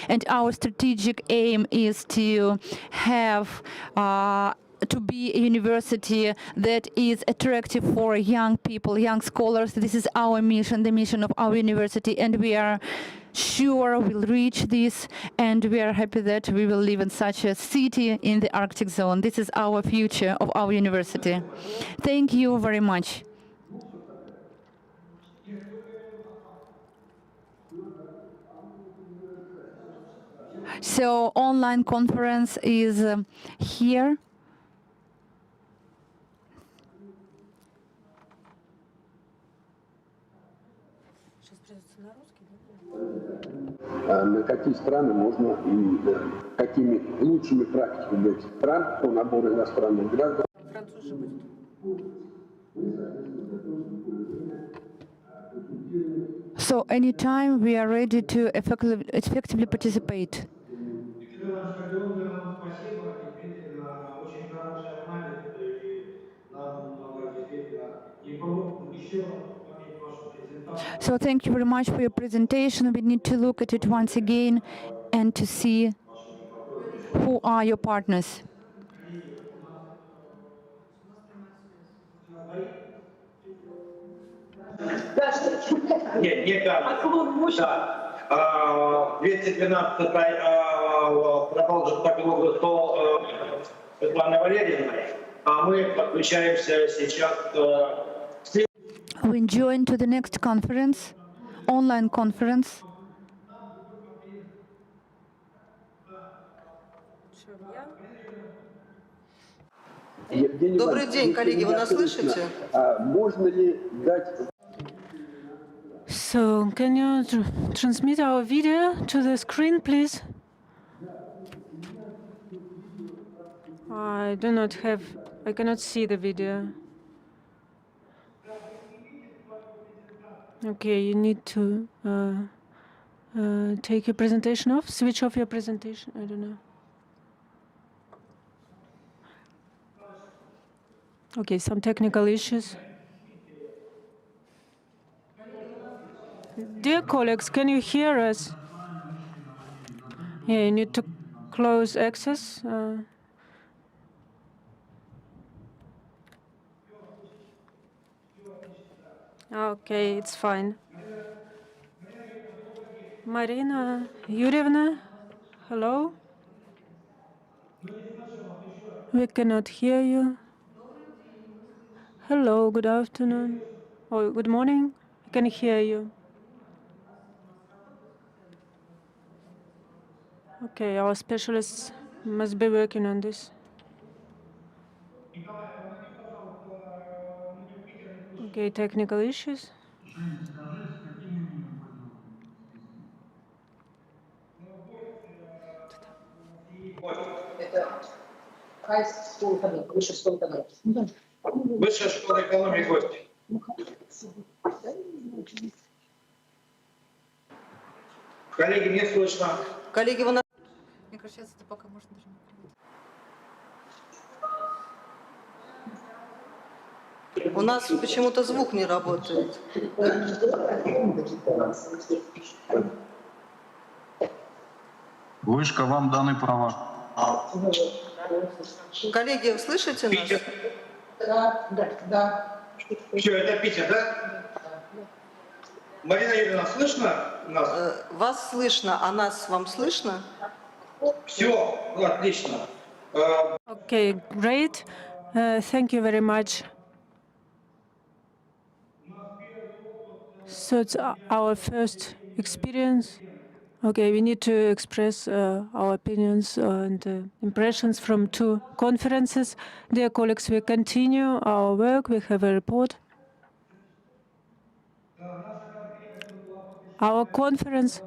and our strategic aim is to have to be a university that is attractive for young people, young scholars. This is our mission, the mission of our university, and we are sure we'll reach this, and we are happy that we will live in such a city in the Arctic zone. This is our future of our university. Thank you very much. So online conference is here. На какие страны можно и какими лучшими практиками этих стран по набору иностранных граждан. So anytime we are ready to effectively participate. So thank you very much for your presentation. We need to look at it once again and to see who are your partners. Нет, не кажется. Да. 212 продолжит по пилоту 100 Светланы Валерьевны, а мы подключаемся сейчас к We join to the next conference, online conference. Добрый день, коллеги, вы нас слышите? Можно ли дать... So, can you transmit our video to the screen, please? I cannot see the video. Okay, you need to take your presentation off, switch off your presentation, I don't know. Okay, some technical issues. Dear colleagues, can you hear us? Yeah, you need to close access. Okay, it's fine. Marina Yurievna, hello? We cannot hear you. Hello, good afternoon. Oh, good morning. I can hear you. Okay, our specialists must be working on this. Okay, technical issues. Высшая школа экономики гости. Коллеги, мне слышно. Коллеги, вы нас... Мне кажется, это пока можно даже не. У нас почему-то звук не работает. Вышка, вам даны права. Коллеги, вы слышите нас? Питер. Все, это Питер, да? Марина Юрьевна, слышно нас? Вас слышно, а нас вам слышно? Все, отлично. Okay, great. Thank you very much. So it's our first experience. Okay, we need to express our opinions and impressions from 2 conferences. Dear colleagues, we continue our work. We have a report. Our conference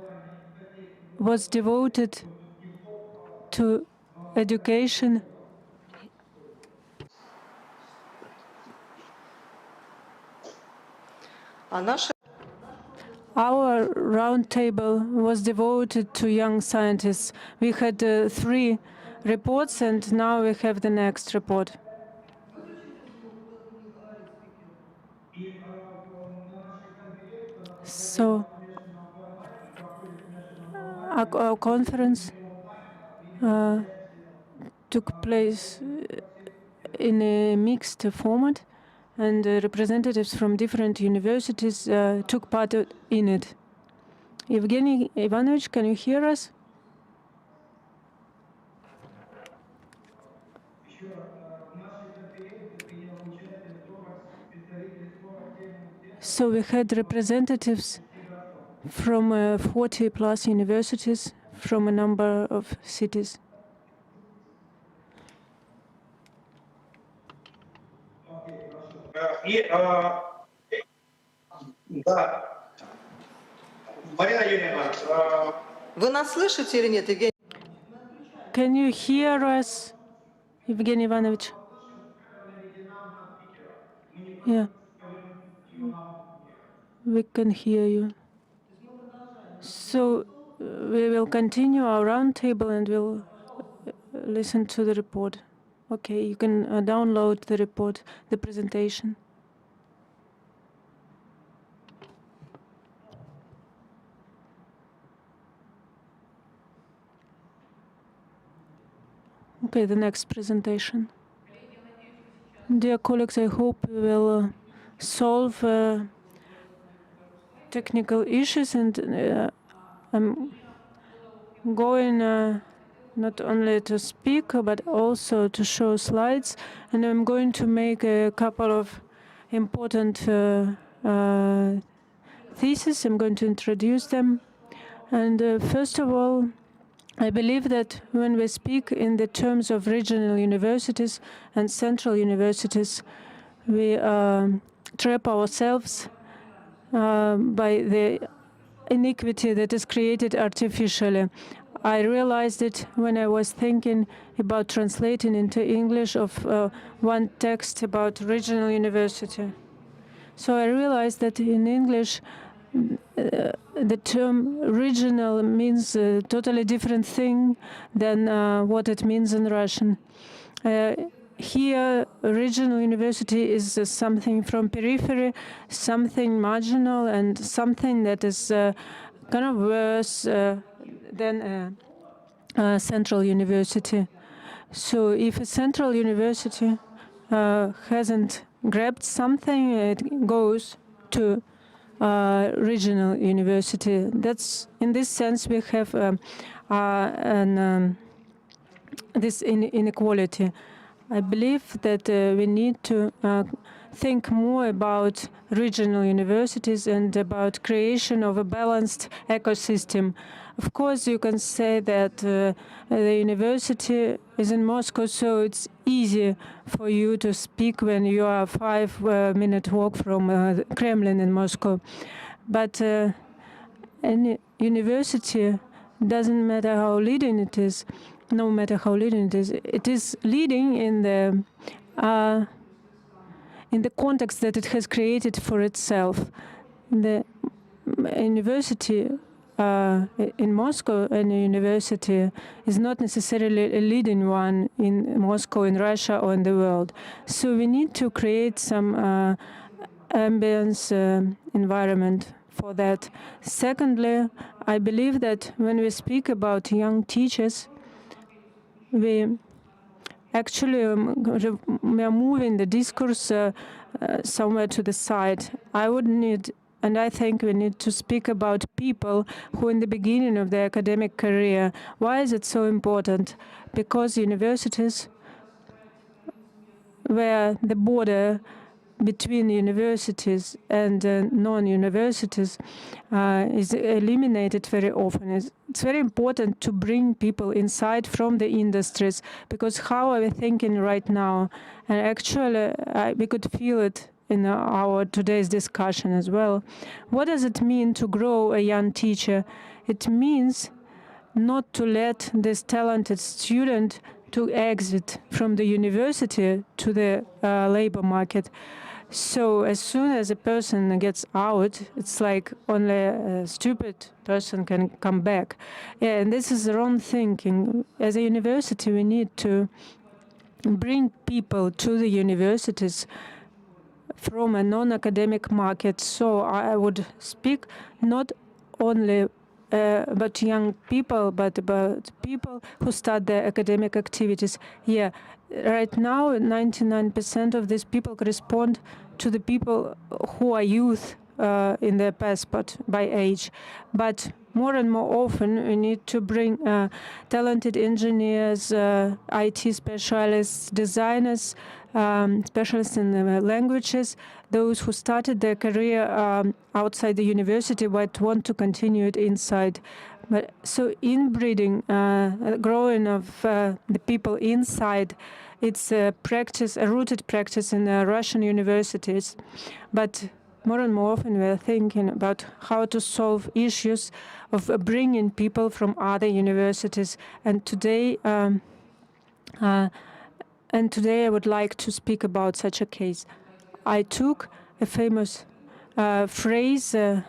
was devoted to education. А наша Our roundtable was devoted to young scientists. We had 3 reports, and now we have the next report. So, our conference took place in a mixed format, and representatives from different universities took part in it. Evgeny Ivanovich, can you hear us? So we had representatives from 40 plus universities from a number of cities. Да. Марина Юрьевна, Вы нас слышите или нет, Евгений? Can you hear us, Evgeny Ivanovich? Yeah. We can hear you. So we will continue our roundtable and we'll listen to the report. Okay, you can download the report, the presentation. Okay, the next presentation. Dear colleagues, I hope we will solve technical issues, and I'm going not only to speak but also to show slides, and I'm going to make a couple of important theses. I'm going to introduce them. And first of all, I believe that when we speak in the terms of regional universities and central universities, we trap ourselves by the inequity that is created artificially. I realized it when I was thinking about translating into English of one text about regional university. So I realized that in English, the term regional means a totally different thing than what it means in Russian. Here, regional university is something from periphery, something marginal, and something that is kind of worse than a central university. So if a central university hasn't grabbed something, it goes to regional university. That's in this sense we have this inequality. I believe that we need to think more about regional universities and about creation of a balanced ecosystem. Of course, you can say that the university is in Moscow, so it's easy for you to speak when you are a 5-minute walk from Kremlin in Moscow. But any university, doesn't matter how leading it is, no matter how leading it is leading in the context that it has created for itself. The university in Moscow, and a university is not necessarily a leading one in Moscow, in Russia, or in the world. So we need to create some ambience environment for that. Secondly, I believe that when we speak about young teachers, we actually we are moving the discourse somewhere to the side. I think we need to speak about people who in the beginning of their academic career. Why is it so important? Because universities, where the border between universities and non-universities is eliminated very often. It's very important to bring people inside from the industries, because how are we thinking right now? And actually, we could feel it in our today's discussion as well. What does it mean to grow a young teacher? It means not to let this talented student to exit from the university to the labor market. So as soon as a person gets out, it's like only a stupid person can come back. Yeah, and this is the wrong thinking. As a university, we need to bring people to the universities from a non-academic market. So I would speak not only about young people, but about people who start their academic activities. Yeah, right now, 99% of these people correspond to the people who are youth in their passport by age. But more and more often, we need to bring talented engineers, IT specialists, designers, specialists in languages, those who started their career outside the university but want to continue it inside. But so inbreeding, growing of the people inside, it's a practice, a rooted practice in Russian universities. But more and more often we are thinking about how to solve issues of bringing people from other universities. And today I would like to speak about such a case. I took a famous phrase to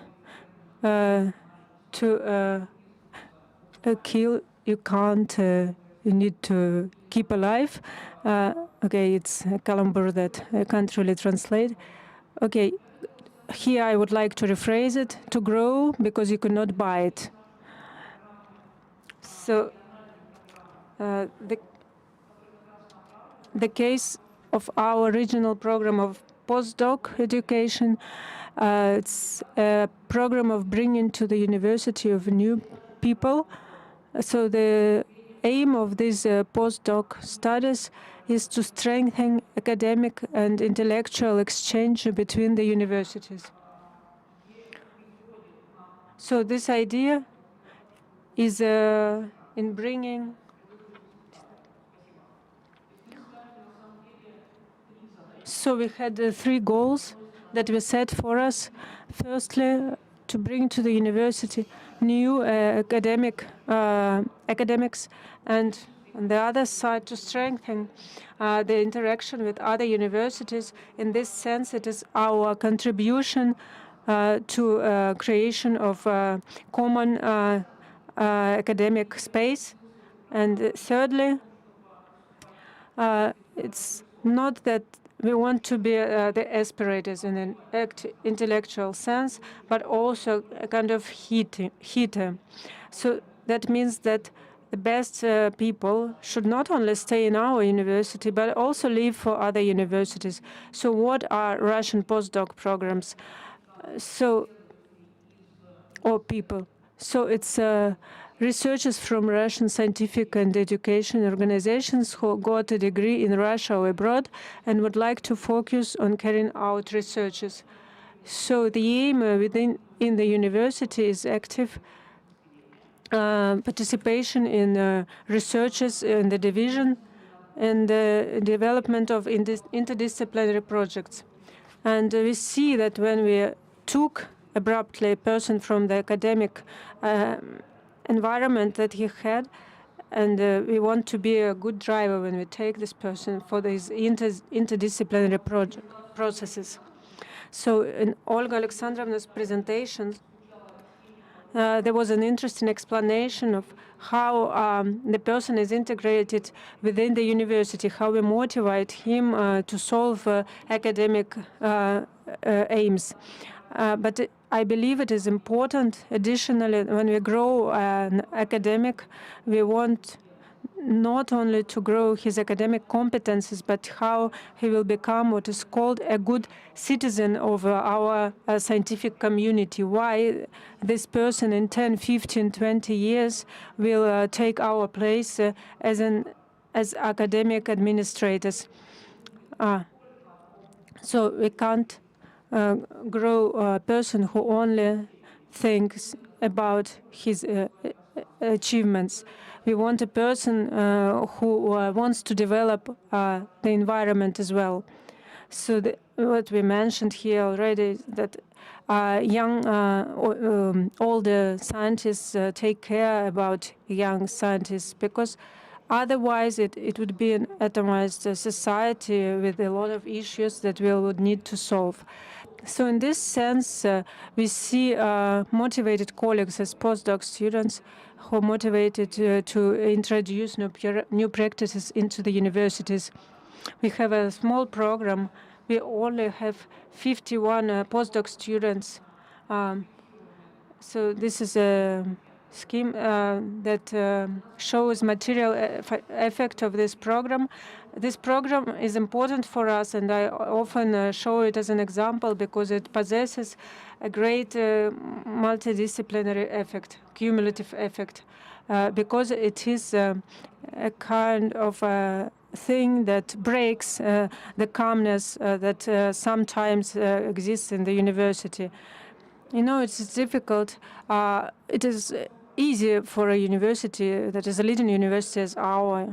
kill, you can't, you need to keep alive. Okay, it's a calembour that I can't really translate. Okay, here I would like to rephrase it, to grow because you cannot buy it. So the case of our regional program of postdoc education, it's a program of bringing to the university of new people. So the aim of these postdoc studies is to strengthen academic and intellectual exchange between the universities. So this idea is in bringing So we had 3 goals that we set for us. Firstly, to bring to the university new academics, and on the other side, to strengthen the interaction with other universities. In this sense, it is our contribution to creation of a common academic space. And thirdly, it's not that we want to be the aspirators in an intellectual sense, but also a kind of heater. So that means that the best people should not only stay in our university, but also leave for other universities. So what are Russian postdoc programs? Or people. So it's researchers from Russian scientific and education organizations who got a degree in Russia or abroad and would like to focus on carrying out researches. So the aim in the university is active participation in researches in the division and the development of interdisciplinary projects. And we see that when we took abruptly a person from the academic environment that he had, and we want to be a good driver when we take this person for these interdisciplinary processes. So in Olga Alexandrovna's presentations, there was an interesting explanation of how the person is integrated within the university, how we motivate him to solve academic aims. But I believe it is important, additionally, when we grow an academic, we want not only to grow his academic competences, but how he will become what is called a good citizen of our scientific community. Why this person in 10, 15, 20 years will take our place as academic administrators. So we can't grow a person who only thinks about his achievements. We want a person who wants to develop the environment as well. So what we mentioned here already is that young, older scientists take care about young scientists, because otherwise it would be an atomized society with a lot of issues that we would need to solve. So in this sense, we see motivated colleagues as postdoc students who are motivated to introduce new practices into the universities. We have a small program. We only have 51 postdoc students. So this is a scheme that shows material effect of this program. This program is important for us, and I often show it as an example because it possesses a great multidisciplinary effect, cumulative effect, because it is a kind of thing that breaks the calmness that sometimes exists in the university. You know, it's difficult. It is easy for a university that is a leading university as our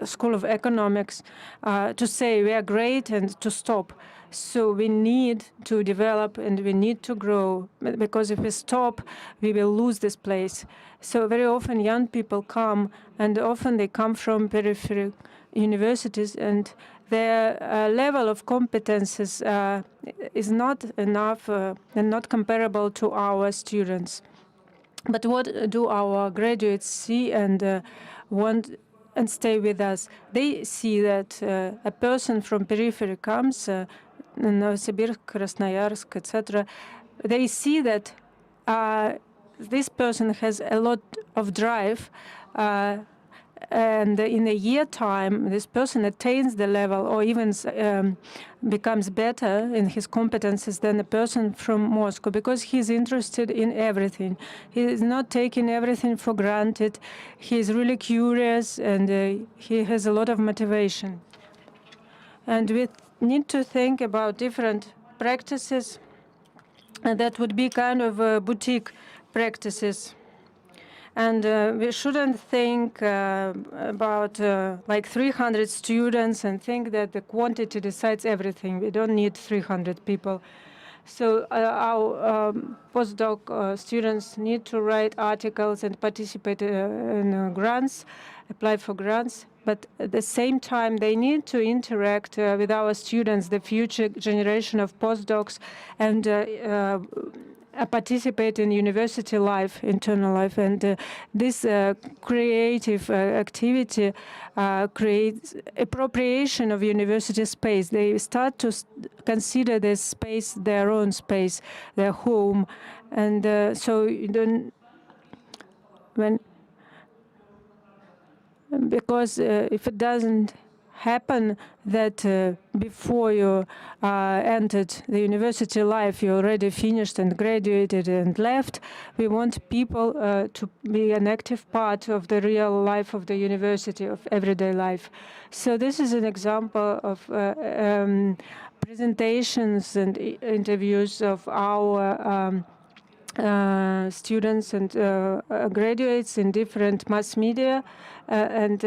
School of Economics to say we are great and to stop. So we need to develop and we need to grow, because if we stop, we will lose this place. So very often young people come, and often they come from peripheral universities, and their level of competences is not enough and not comparable to our students. But what do our graduates see and want and stay with us? They see that a person from periphery comes, Novosibirk, Krasnoyarsk, etc. They see that this person has a lot of drive, and in a year time, this person attains the level or even becomes better in his competences than a person from Moscow, because he's interested in everything. He is not taking everything for granted. He is really curious, and he has a lot of motivation. And we need to think about different practices, and that would be kind of boutique practices. And we shouldn't think about like 300 students and think that the quantity decides everything. We don't need 300 people. So our postdoc students need to write articles and participate in grants, apply for grants. But at the same time, they need to interact with our students, the future generation of postdocs, and participate in university life, internal life, and this creative activity creates appropriation of university space. They start to consider this space their own space, their home, and so you don't because if it doesn't happen that before you entered the university life, you already finished and graduated and left. We want people to be an active part of the real life of the university, of everyday life. So this is an example of presentations and interviews of our students and graduates in different mass media, and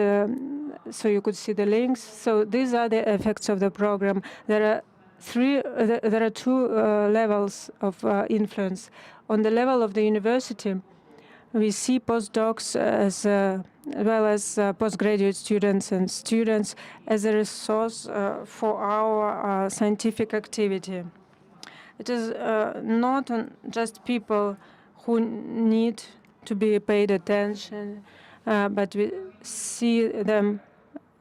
so you could see the links. So these are the effects of the program. There are two levels of influence. On the level of the university, we see postdocs as well as postgraduate students and students as a resource for our scientific activity. It is not just people who need to be paid attention, but we see them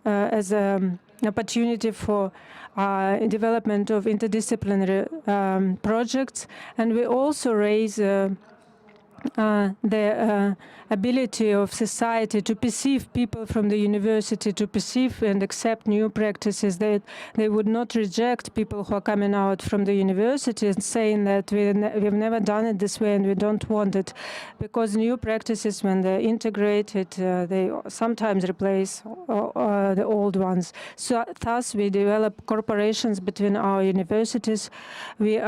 as an opportunity for development of interdisciplinary projects. And we also raise the ability of society to perceive people from the university, to perceive and accept new practices, that they would not reject people who are coming out from the university and saying that we've never done it this way and we don't want it. Because new practices, when they're integrated, they sometimes replace the old ones. So thus we develop corporations between our universities. We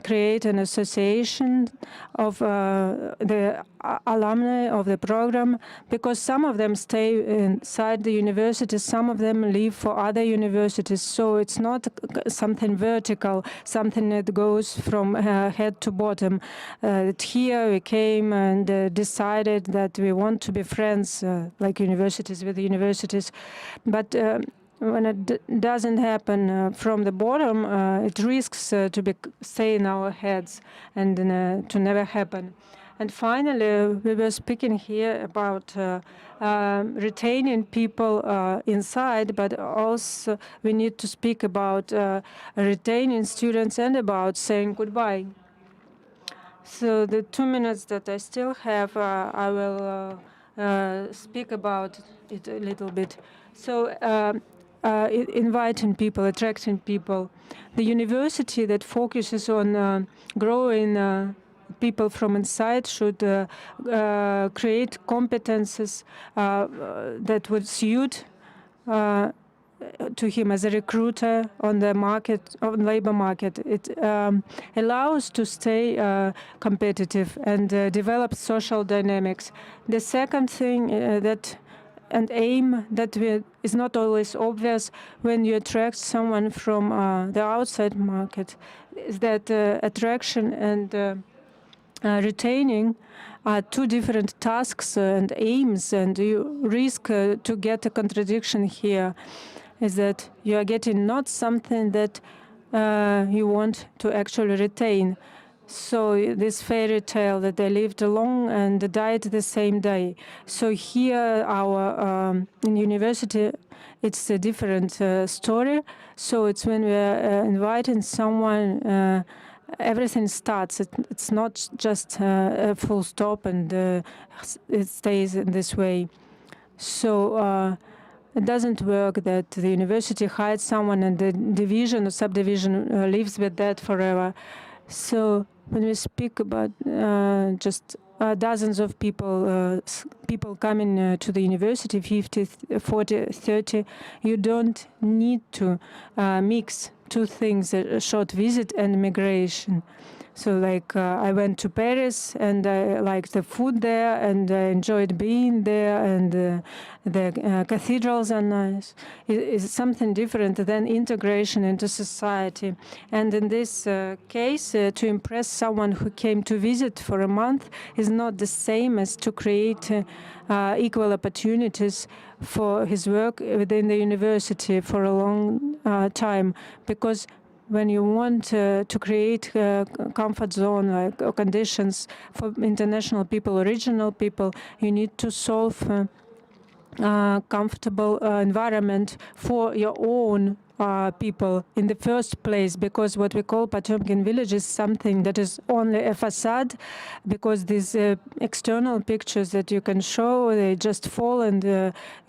create an association of the alumni of the program, because some of them stay inside the university, some of them leave for other universities. So it's not something vertical, something that goes from head to bottom. Here we came and decided that we want to be friends, like universities with universities. But when it doesn't happen from the bottom, it risks to stay in our heads and to never happen. And finally, we were speaking here about retaining people inside, but also we need to speak about retaining students and about saying goodbye. So the 2 minutes that I still have, I will speak about it a little bit. So inviting people, attracting people. The university that focuses on growing people from inside should create competences that would suit to him as a recruiter on the market, on labor market. It allows to stay competitive and develop social dynamics. The second thing that and aim that is not always obvious when you attract someone from the outside market is that attraction and retaining are two different tasks and aims, and you risk to get a contradiction here, is that you are getting not something that you want to actually retain. So this fairy tale that they lived long and died the same day. So here our in university it's a different story. So it's when we are inviting someone, everything starts. It's not just a full stop and it stays in this way. So it doesn't work that the university hides someone and the division or subdivision lives with that forever. So when we speak about just dozens of people coming to the university, 50, 40, 30, you don't need to mix two things, a short visit and migration. So like I went to Paris and I liked the food there and I enjoyed being there, and the cathedrals are nice. It is something different than integration into society. And in this case, to impress someone who came to visit for a month is not the same as to create equal opportunities for his work within the university for a long time, because when you want to create a comfort zone, like conditions for international people, original people, you need to solve comfortable environment for your own people in the first place, because what we call Potemkin village is something that is only a facade, because these external pictures that you can show, they just fall and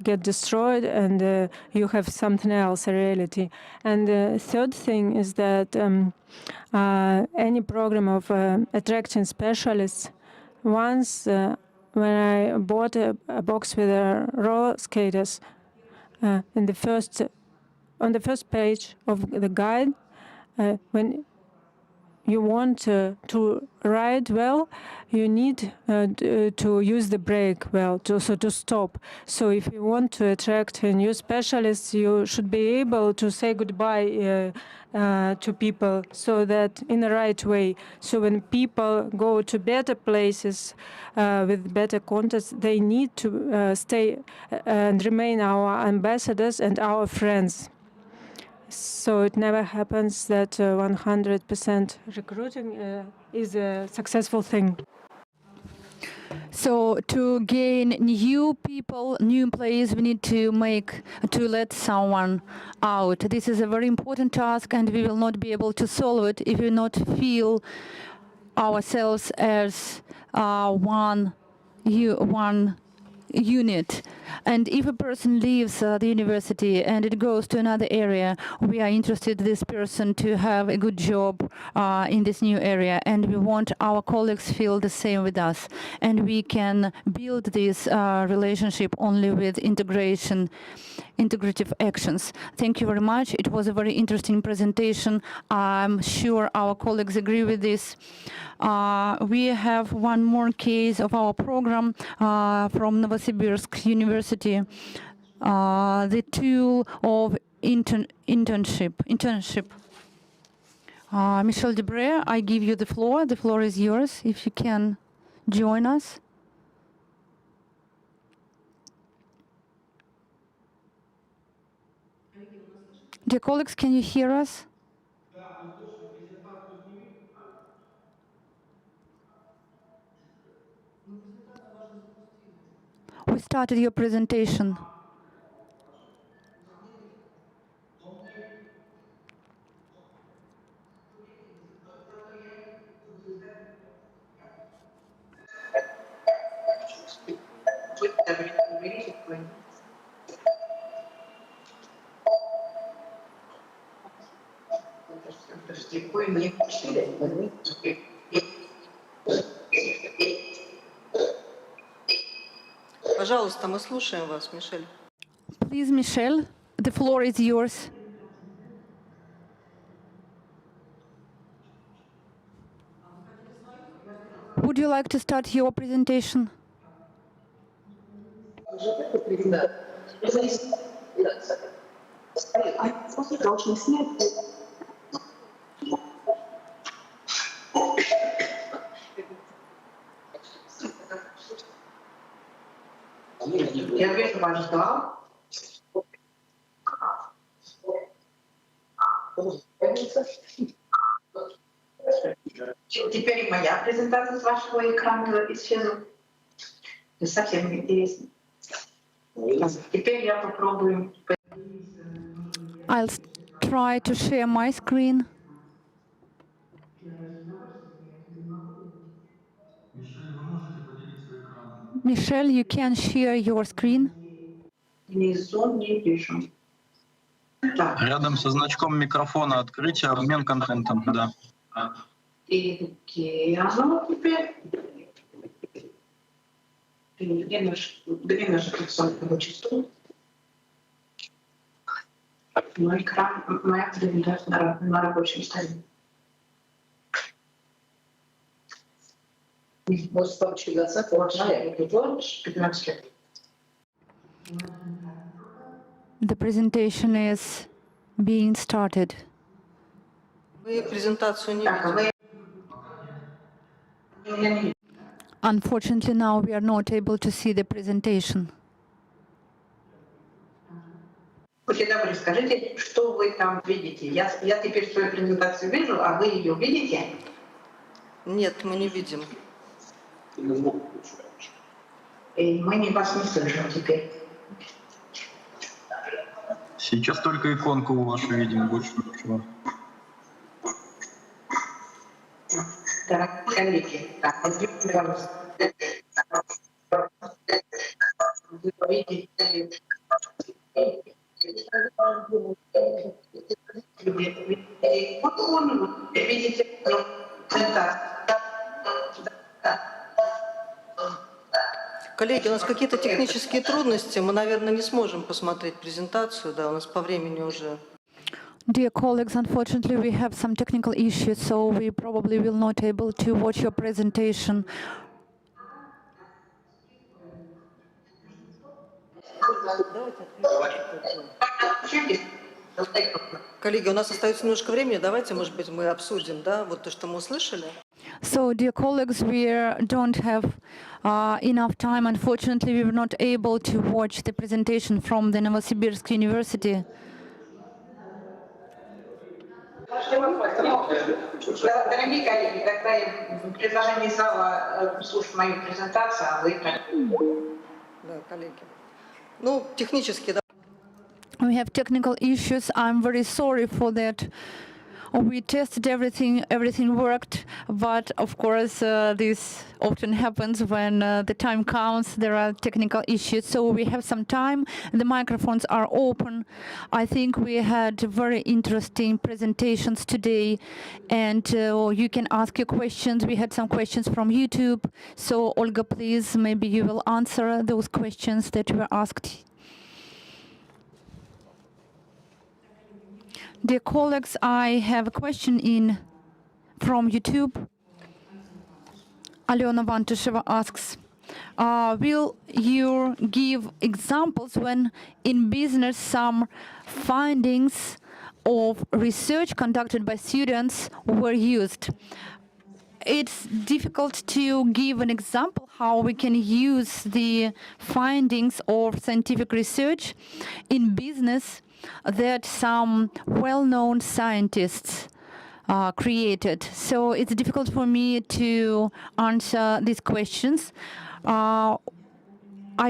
get destroyed, and you have something else, a reality. And the third thing is that any program of attracting specialists, once when I bought a box with roller skaters, on the first page of the guide, when you want to ride well, you need to use the brake well, to stop. So if you want to attract new specialists, you should be able to say goodbye to people, so that in the right way. So when people go to better places with better contacts, they need to stay and remain our ambassadors and our friends. So it never happens that 100% recruiting is a successful thing. So to gain new people, new employees, we need to let someone out. This is a very important task, and we will not be able to solve it if we not feel ourselves as one unit. And if a person leaves the university and it goes to another area, we are interested in this person to have a good job in this new area, and we want our colleagues feel the same with us. And we can build this relationship only with integrative actions. Thank you very much. It was a very interesting presentation. I'm sure our colleagues agree with this. We have one more case of our program from Novosibirk University, the tool of internship. Michel Debré, I give you the floor. The floor is yours, if you can join us. Dear colleagues, can you hear us? We started your presentation. Пожалуйста, мы слушаем вас, Мишель. Please, Michel, the floor is yours. Would you like to start your presentation? Я вижу ваш зал. Теперь моя презентация с вашего экрана исчезла. Это совсем интересно. Теперь я попробую. I'll try to share my screen. Michelle, you can share your screen. Внизу не вижу. Так. Рядом со значком микрофона открытие, обмен контентом, да. И где оно теперь? Две наши фиксованные частоты. Мой экран, моя презентация на рабочем столе. The presentation is being started. Вы презентацию не видите. Unfortunately, now we are not able to see the presentation. Будьте добры, скажите, что вы там видите? Я теперь свою презентацию вижу, а вы ее видите? Нет, мы не видим. И мы вас не слышим теперь. Сейчас только иконку вашу видим, больше ничего. Так, коллеги, так, пожалуйста. Вы видите... Видите, Коллеги, у нас какие-то технические трудности. Мы, наверное, не сможем посмотреть презентацию. Да, у нас по времени уже. Dear colleagues, unfortunately, we have some technical issues, so we probably will not be able to watch your presentation. Коллеги, у нас остается немножко времени. Давайте, может быть, мы обсудим, да, вот то, что мы услышали. So, dear colleagues, we don't have enough time. Unfortunately, we were not able to watch the presentation from the Novosibirsk University. Дорогие коллеги, тогда я предложение зала слушать мою презентацию, а вы... Да, коллеги. Ну, технически, да. We have technical issues. I'm very sorry for that. We tested everything worked, but of course this often happens when the time comes, there are technical issues. So we have some time, the microphones are open. I think we had very interesting presentations today, and you can ask your questions. We had some questions from YouTube. So Olga, please, maybe you will answer those questions that were asked. Dear colleagues, I have a question from YouTube. Alena Vantusheva asks, will you give examples when in business some findings of research conducted by students were used? It's difficult to give an example how we can use the findings of scientific research in business that some well-known scientists created. So it's difficult for me to answer these questions. I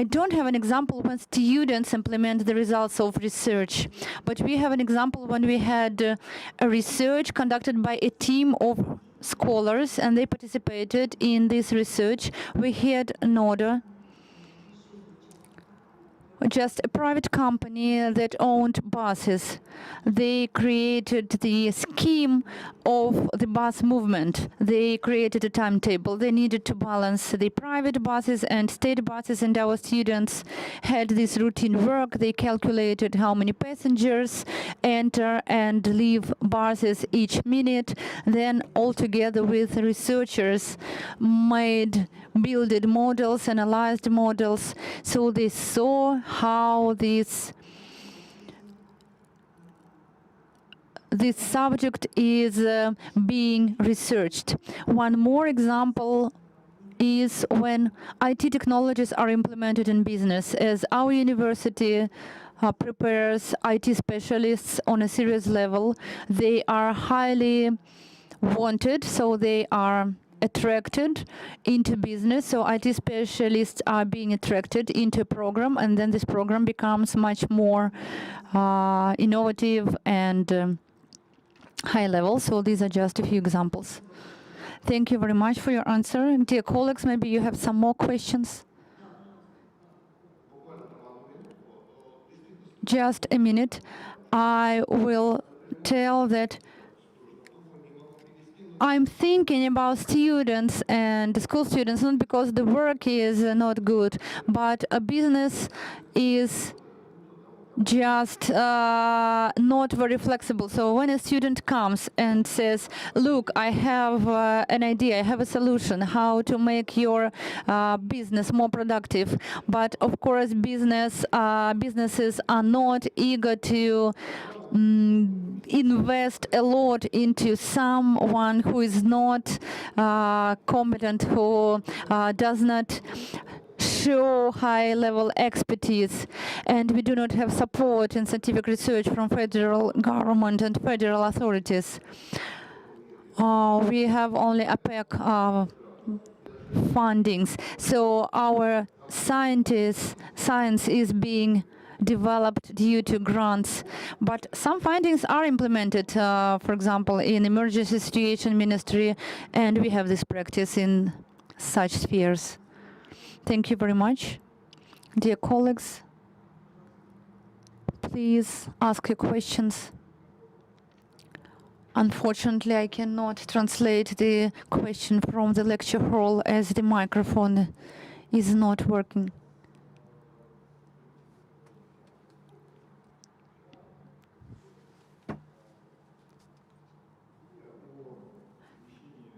don't have an example when students implement the results of research, but we have an example when we had a research conducted by a team of scholars, and they participated in this research. We had an order, just a private company that owned buses. They created the scheme of the bus movement. They created a timetable. They needed to balance the private buses and state buses, and our students had this routine work. They calculated how many passengers enter and leave buses each minute. Then all together with researchers built models, analyzed models, so they saw how this subject is being researched. One more example is when IT technologies are implemented in business. As our university prepares IT specialists on a serious level, they are highly wanted, so they are attracted into business. So IT specialists are being attracted into a program, and then this program becomes much more innovative and high level. So these are just a few examples. Thank you very much for your answer. Dear colleagues, maybe you have some more questions. Just a minute. I will tell that I'm thinking about students and school students, not because the work is not good, but a business is just not very flexible. So when a student comes and says, look, I have an idea, I have a solution how to make your business more productive. But of course, businesses are not eager to invest a lot into someone who is not competent, who does not show high-level expertise, and we do not have support in scientific research from federal government and federal authorities. We have only APEC fundings, so our science is being developed due to grants, but some findings are implemented, for example, in emergency situation ministry, and we have this practice in such spheres. Thank you very much. Dear colleagues, please ask your questions. Unfortunately, I cannot translate the question from the lecture hall as the microphone is not working.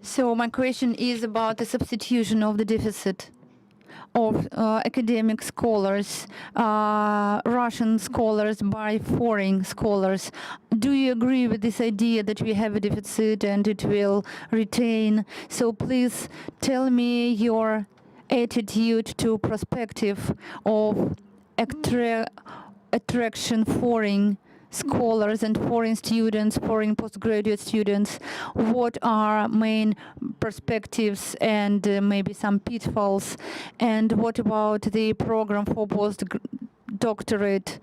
So my question is about the substitution of the deficit of academic scholars, Russian scholars by foreign scholars. Do you agree with this idea that we have a deficit and it will retain? So please tell me your attitude to perspective of attraction foreign scholars and foreign students, foreign postgraduate students. What are main perspectives and maybe some pitfalls? And what about the program for postdoctorate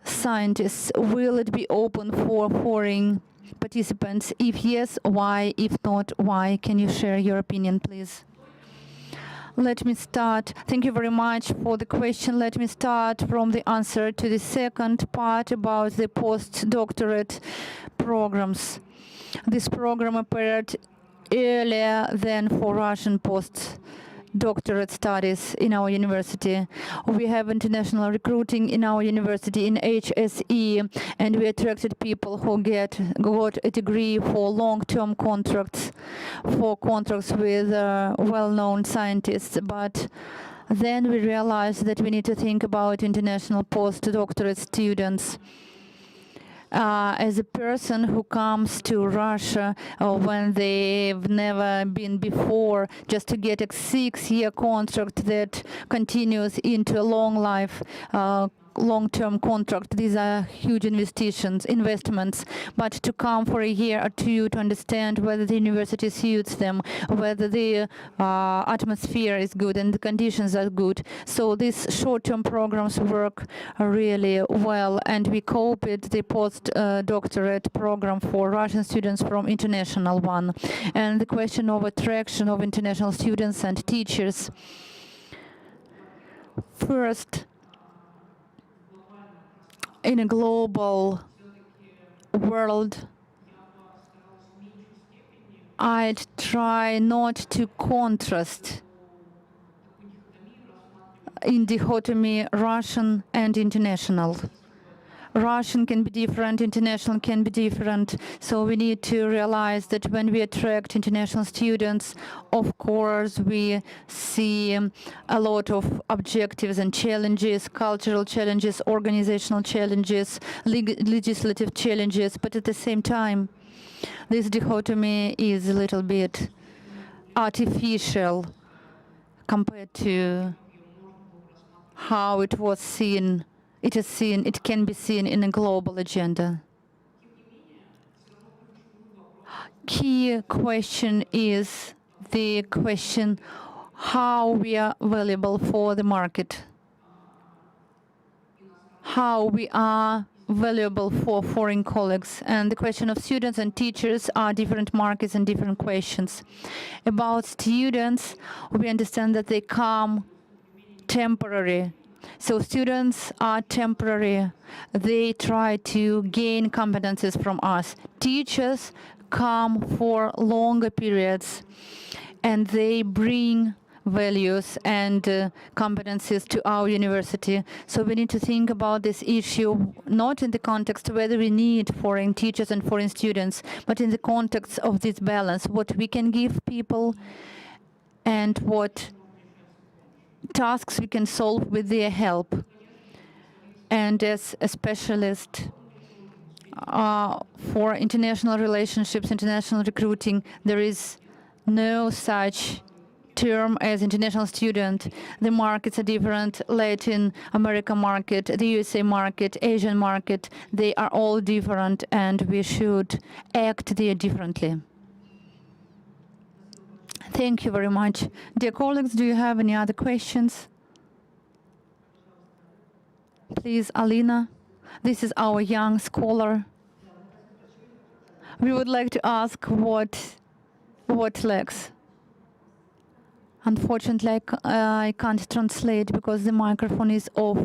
scientists? Will it be open for foreign participants? If yes, why? If not, why? Can you share your opinion, please? Let me start. Thank you very much for the question. Let me start from the answer to the second part about the postdoctorate programs. This program appeared earlier than for Russian postdoctorate studies in our university. We have international recruiting in our university in HSE, and we attracted people who got a degree for long-term contracts, for contracts with well-known scientists. But then we realized that we need to think about international postdoctorate students. As a person who comes to Russia when they've never been before, just to get a 6-year contract that continues into a long life, long-term contract, these are huge investments. But to come for a year or two to understand whether the university suits them, whether the atmosphere is good and the conditions are good. So these short-term programs work really well, and we copied the postdoctorate program for Russian students from international one. And the question of attraction of international students and teachers. First, in a global world, I'd try not to contrast in dichotomy Russian and international. Russian can be different, international can be different. So we need to realize that when we attract international students, of course, we see a lot of objectives and challenges, cultural challenges, organizational challenges, legislative challenges. But at the same time, this dichotomy is a little bit artificial compared to how it was seen. It can be seen in a global agenda. Key question is the question how we are valuable for the market, how we are valuable for foreign colleagues. And the question of students and teachers are different markets and different questions. About students, we understand that they come temporary. So students are temporary. They try to gain competencies from us. Teachers come for longer periods, and they bring values and competencies to our university. So we need to think about this issue not in the context whether we need foreign teachers and foreign students, but in the context of this balance, what we can give people and what tasks we can solve with their help. And as a specialist for international relationships, international recruiting, there is no such term as international student. The markets are different. Latin America market, the USA market, Asian market, they are all different, and we should act there differently. Thank you very much. Dear colleagues, do you have any other questions? Please, Alina. This is our young scholar. We would like to ask what lacks. Unfortunately, I can't translate because the microphone is off.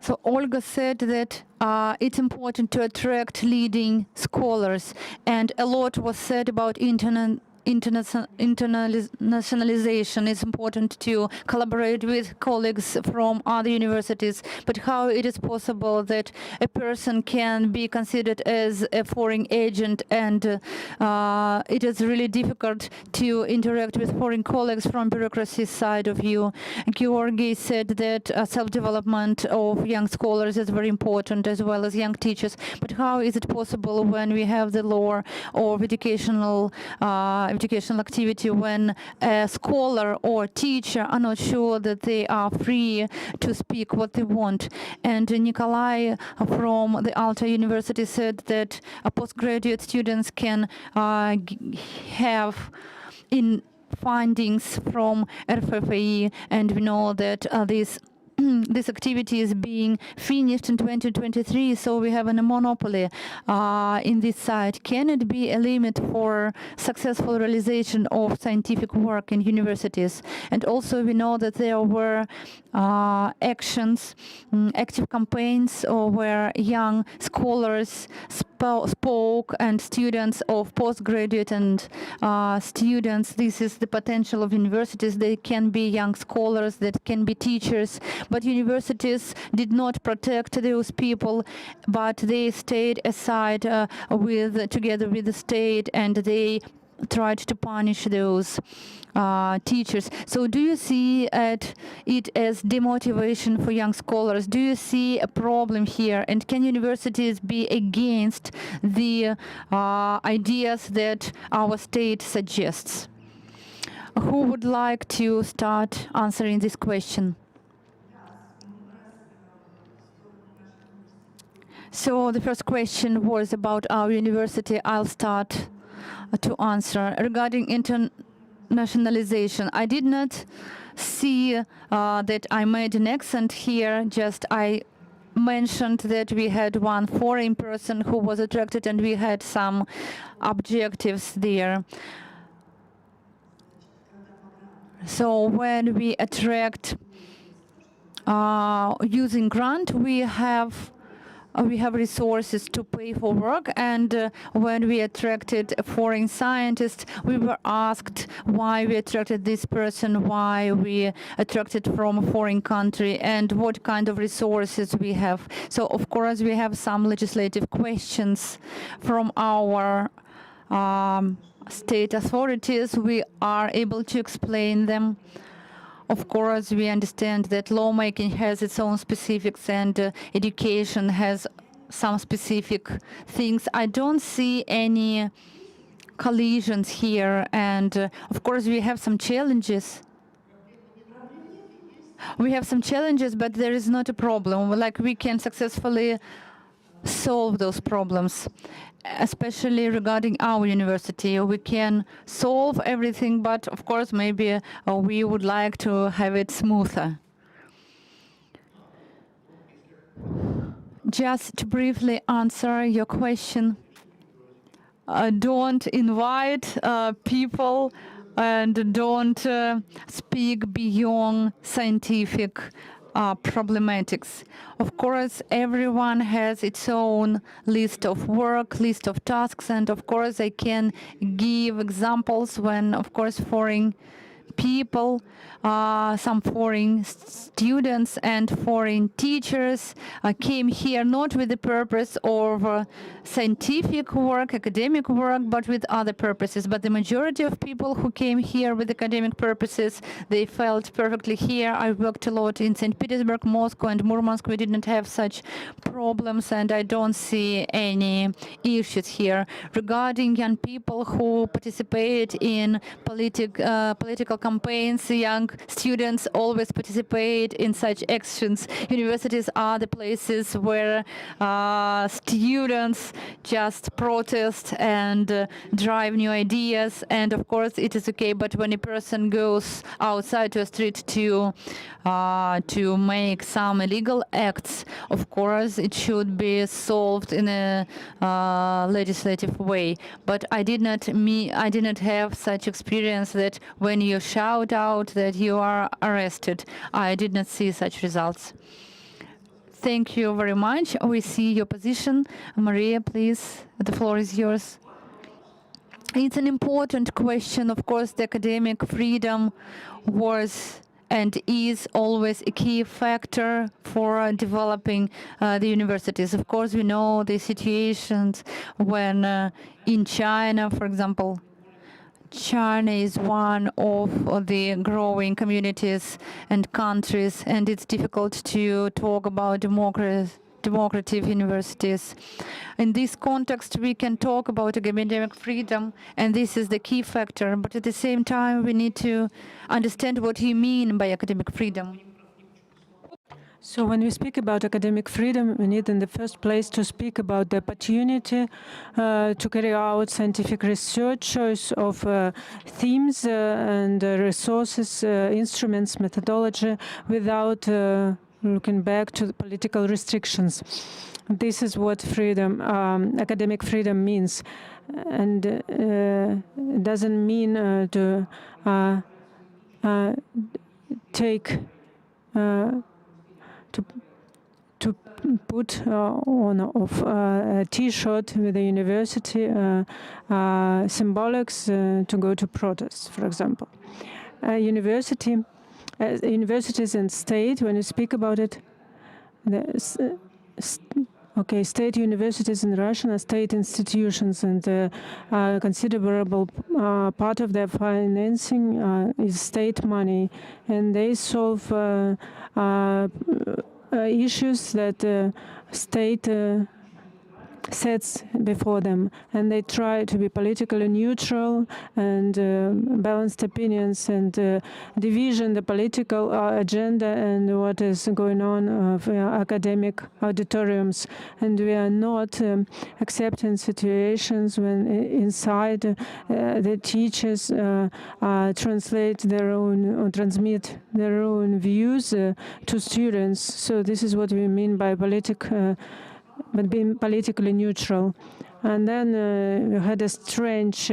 So Olga said that it's important to attract leading scholars, and a lot was said about internationalization. It's important to collaborate with colleagues from other universities, but how it is possible that a person can be considered as a foreign agent, and it is really difficult to interact with foreign colleagues from bureaucracy side of view. Georgi said that self-development of young scholars is very important, as well as young teachers, but how is it possible when we have the law of educational activity, when a scholar or teacher are not sure that they are free to speak what they want? And Nikolai from the Alta University said that postgraduate students can have findings from RFFE, and we know that this this activity is being finished in 2023, so we have a monopoly in this site. Can it be a limit for successful realization of scientific work in universities? And also we know that there were actions, active campaigns where young scholars spoke, and students of postgraduate and students. This is the potential of universities. They can be young scholars, that can be teachers, but universities did not protect those people, but they stayed aside together with the state, and they tried to punish those teachers. So do you see it as demotivation for young scholars? Do you see a problem here? And can universities be against the ideas that our state suggests? Who would like to start answering this question? So the first question was about our university. I'll start to answer. Regarding internationalization, I did not see that I made an accent here, just I mentioned that we had one foreign person who was attracted, and we had some objectives there. So when we attract using grant, we have resources to pay for work, and when we attracted a foreign scientist, we were asked why we attracted this person, why we attracted from a foreign country, and what kind of resources we have. So of course we have some legislative questions from our state authorities. We are able to explain them. Of course, we understand that lawmaking has its own specifics, and education has some specific things. I don't see any collisions here, and of course, we have some challenges. We have some challenges, but there is not a problem. Like, we can successfully solve those problems, especially regarding our university. We can solve everything, but of course maybe we would like to have it smoother. Just to briefly answer your question, don't invite people and don't speak beyond scientific problematics. Of course, everyone has its own list of work, list of tasks, and of course I can give examples when, of course, foreign people, some foreign students and foreign teachers came here not with the purpose of scientific work, academic work, but with other purposes. But the majority of people who came here with academic purposes, they felt perfectly here. I worked a lot in St. Petersburg, Moscow, and Murmansk. We didn't have such problems, and I don't see any issues here. Regarding young people who participate in political campaigns, young students always participate in such actions. Universities are the places where students just protest and drive new ideas, and of course it is okay. But when a person goes outside to a street to make some illegal acts, of course it should be solved in a legislative way. But I did not have such experience that when you shout out that you are arrested. I did not see such results. Thank you very much. We see your position. Maria, please, the floor is yours. It's an important question. Of course, the academic freedom was and is always a key factor for developing the universities. Of course, we know the situations when in China, for example, China is one of the growing communities and countries, and it's difficult to talk about democratic universities. In this context, we can talk about academic freedom, and this is the key factor. But at the same time, we need to understand what you mean by academic freedom. So when we speak about academic freedom, we need in the first place to speak about the opportunity to carry out scientific research, choice of themes and resources, instruments, methodology, without looking back to the political restrictions. This is what freedom, academic freedom means. And it doesn't mean to take to put on a T-shirt with a university symbolics to go to protests, for example. Universities and state, when you speak about it, state universities in Russia are state institutions, and a considerable part of their financing is state money, and they solve issues that state sets before them, and they try to be politically neutral and balanced opinions and division the political agenda and what is going on of academic auditoriums. And we are not accepting situations when inside the teachers translate their own or transmit their own views to students. So this is what we mean by but being politically neutral. And then we had a strange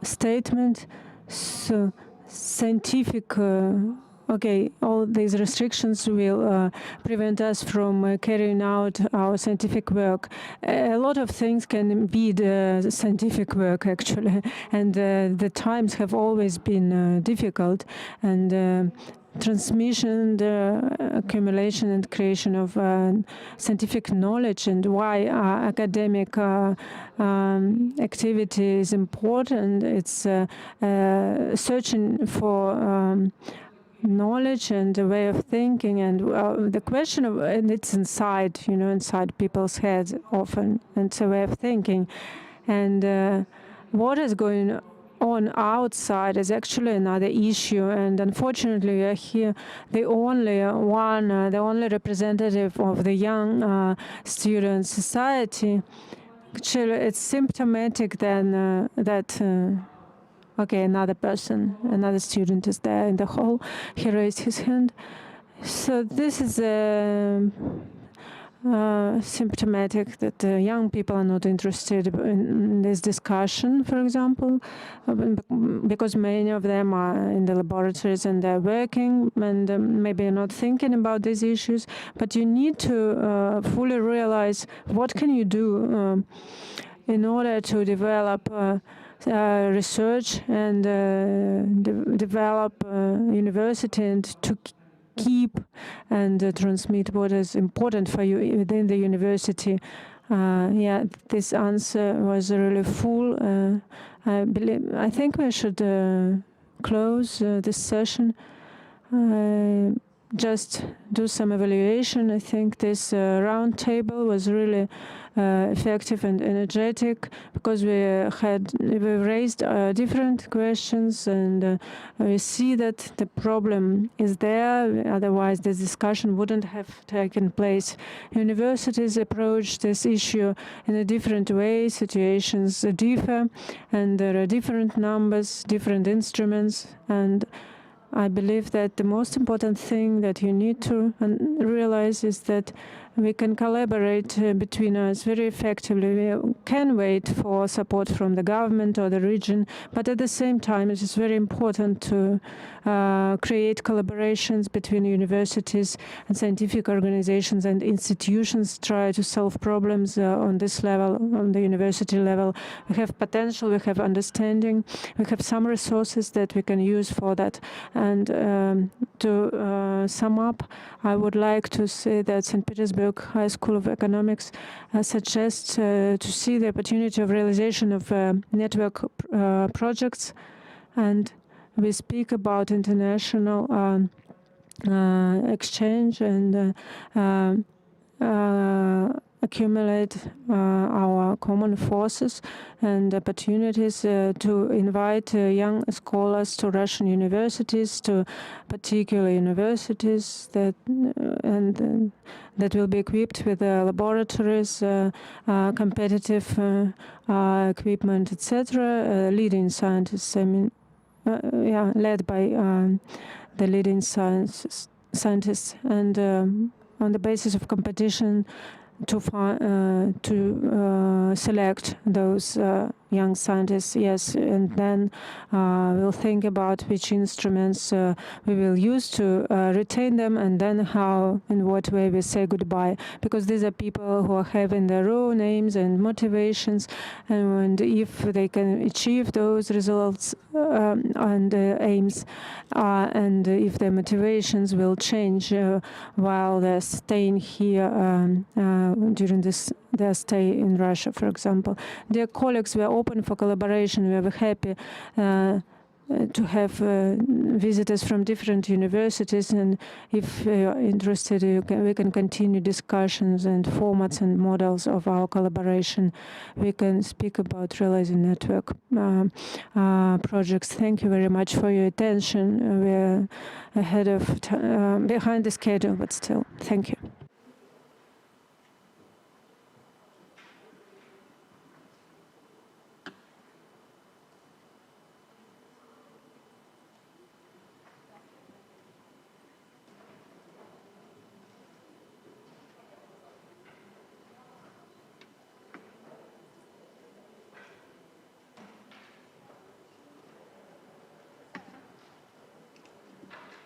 statement. So scientific, all these restrictions will prevent us from carrying out our scientific work. A lot of things can impede scientific work, actually, and the times have always been difficult, and transmission, the accumulation and creation of scientific knowledge, and why academic activity is important. It's searching for knowledge and a way of thinking, and the question of, and it's inside, inside people's heads often, and it's a way of thinking. And what is going on outside is actually another issue, and unfortunately we are here the only representative of the young student society. Actually, it's symptomatic then that another student is there in the hall. He raised his hand. So this is symptomatic that young people are not interested in this discussion, for example, because many of them are in the laboratories and they're working and maybe not thinking about these issues. But you need to fully realize what can you do in order to develop research and develop university and to keep and transmit what is important for you within the university. This answer was really full. I think we should close this session. Just do some evaluation. I think this round table was really effective and energetic because we raised different questions, and we see that the problem is there. Otherwise, this discussion wouldn't have taken place. Universities approach this issue in a different way. Situations differ, and there are different numbers, different instruments, and I believe that the most important thing that you need to realize is that we can collaborate between us very effectively. We can wait for support from the government or the region, but at the same time, it is very important to create collaborations between universities and scientific organizations and institutions, try to solve problems on this level, on the university level. We have potential, we have understanding, we have some resources that we can use for that. And to sum up, I would like to say that St. Petersburg High School of Economics suggests to see the opportunity of realization of network projects, and we speak about international exchange and accumulate our common forces and opportunities to invite young scholars to Russian universities, to particular universities that will be equipped with laboratories, competitive equipment, etc. Leading scientists, I mean, led by the leading scientists, and on the basis of competition, to select those young scientists, yes, and then we'll think about which instruments we will use to retain them, and then how, in what way we say goodbye, because these are people who are having their own aims and motivations, and if they can achieve those results and aims, and if their motivations will change while they're staying here during their stay in Russia, for example. Dear colleagues, we are open for collaboration. We are happy to have visitors from different universities, and if you're interested, we can continue discussions and formats and models of our collaboration. We can speak about realizing network projects. Thank you very much for your attention. We're behind the schedule, but still, thank you.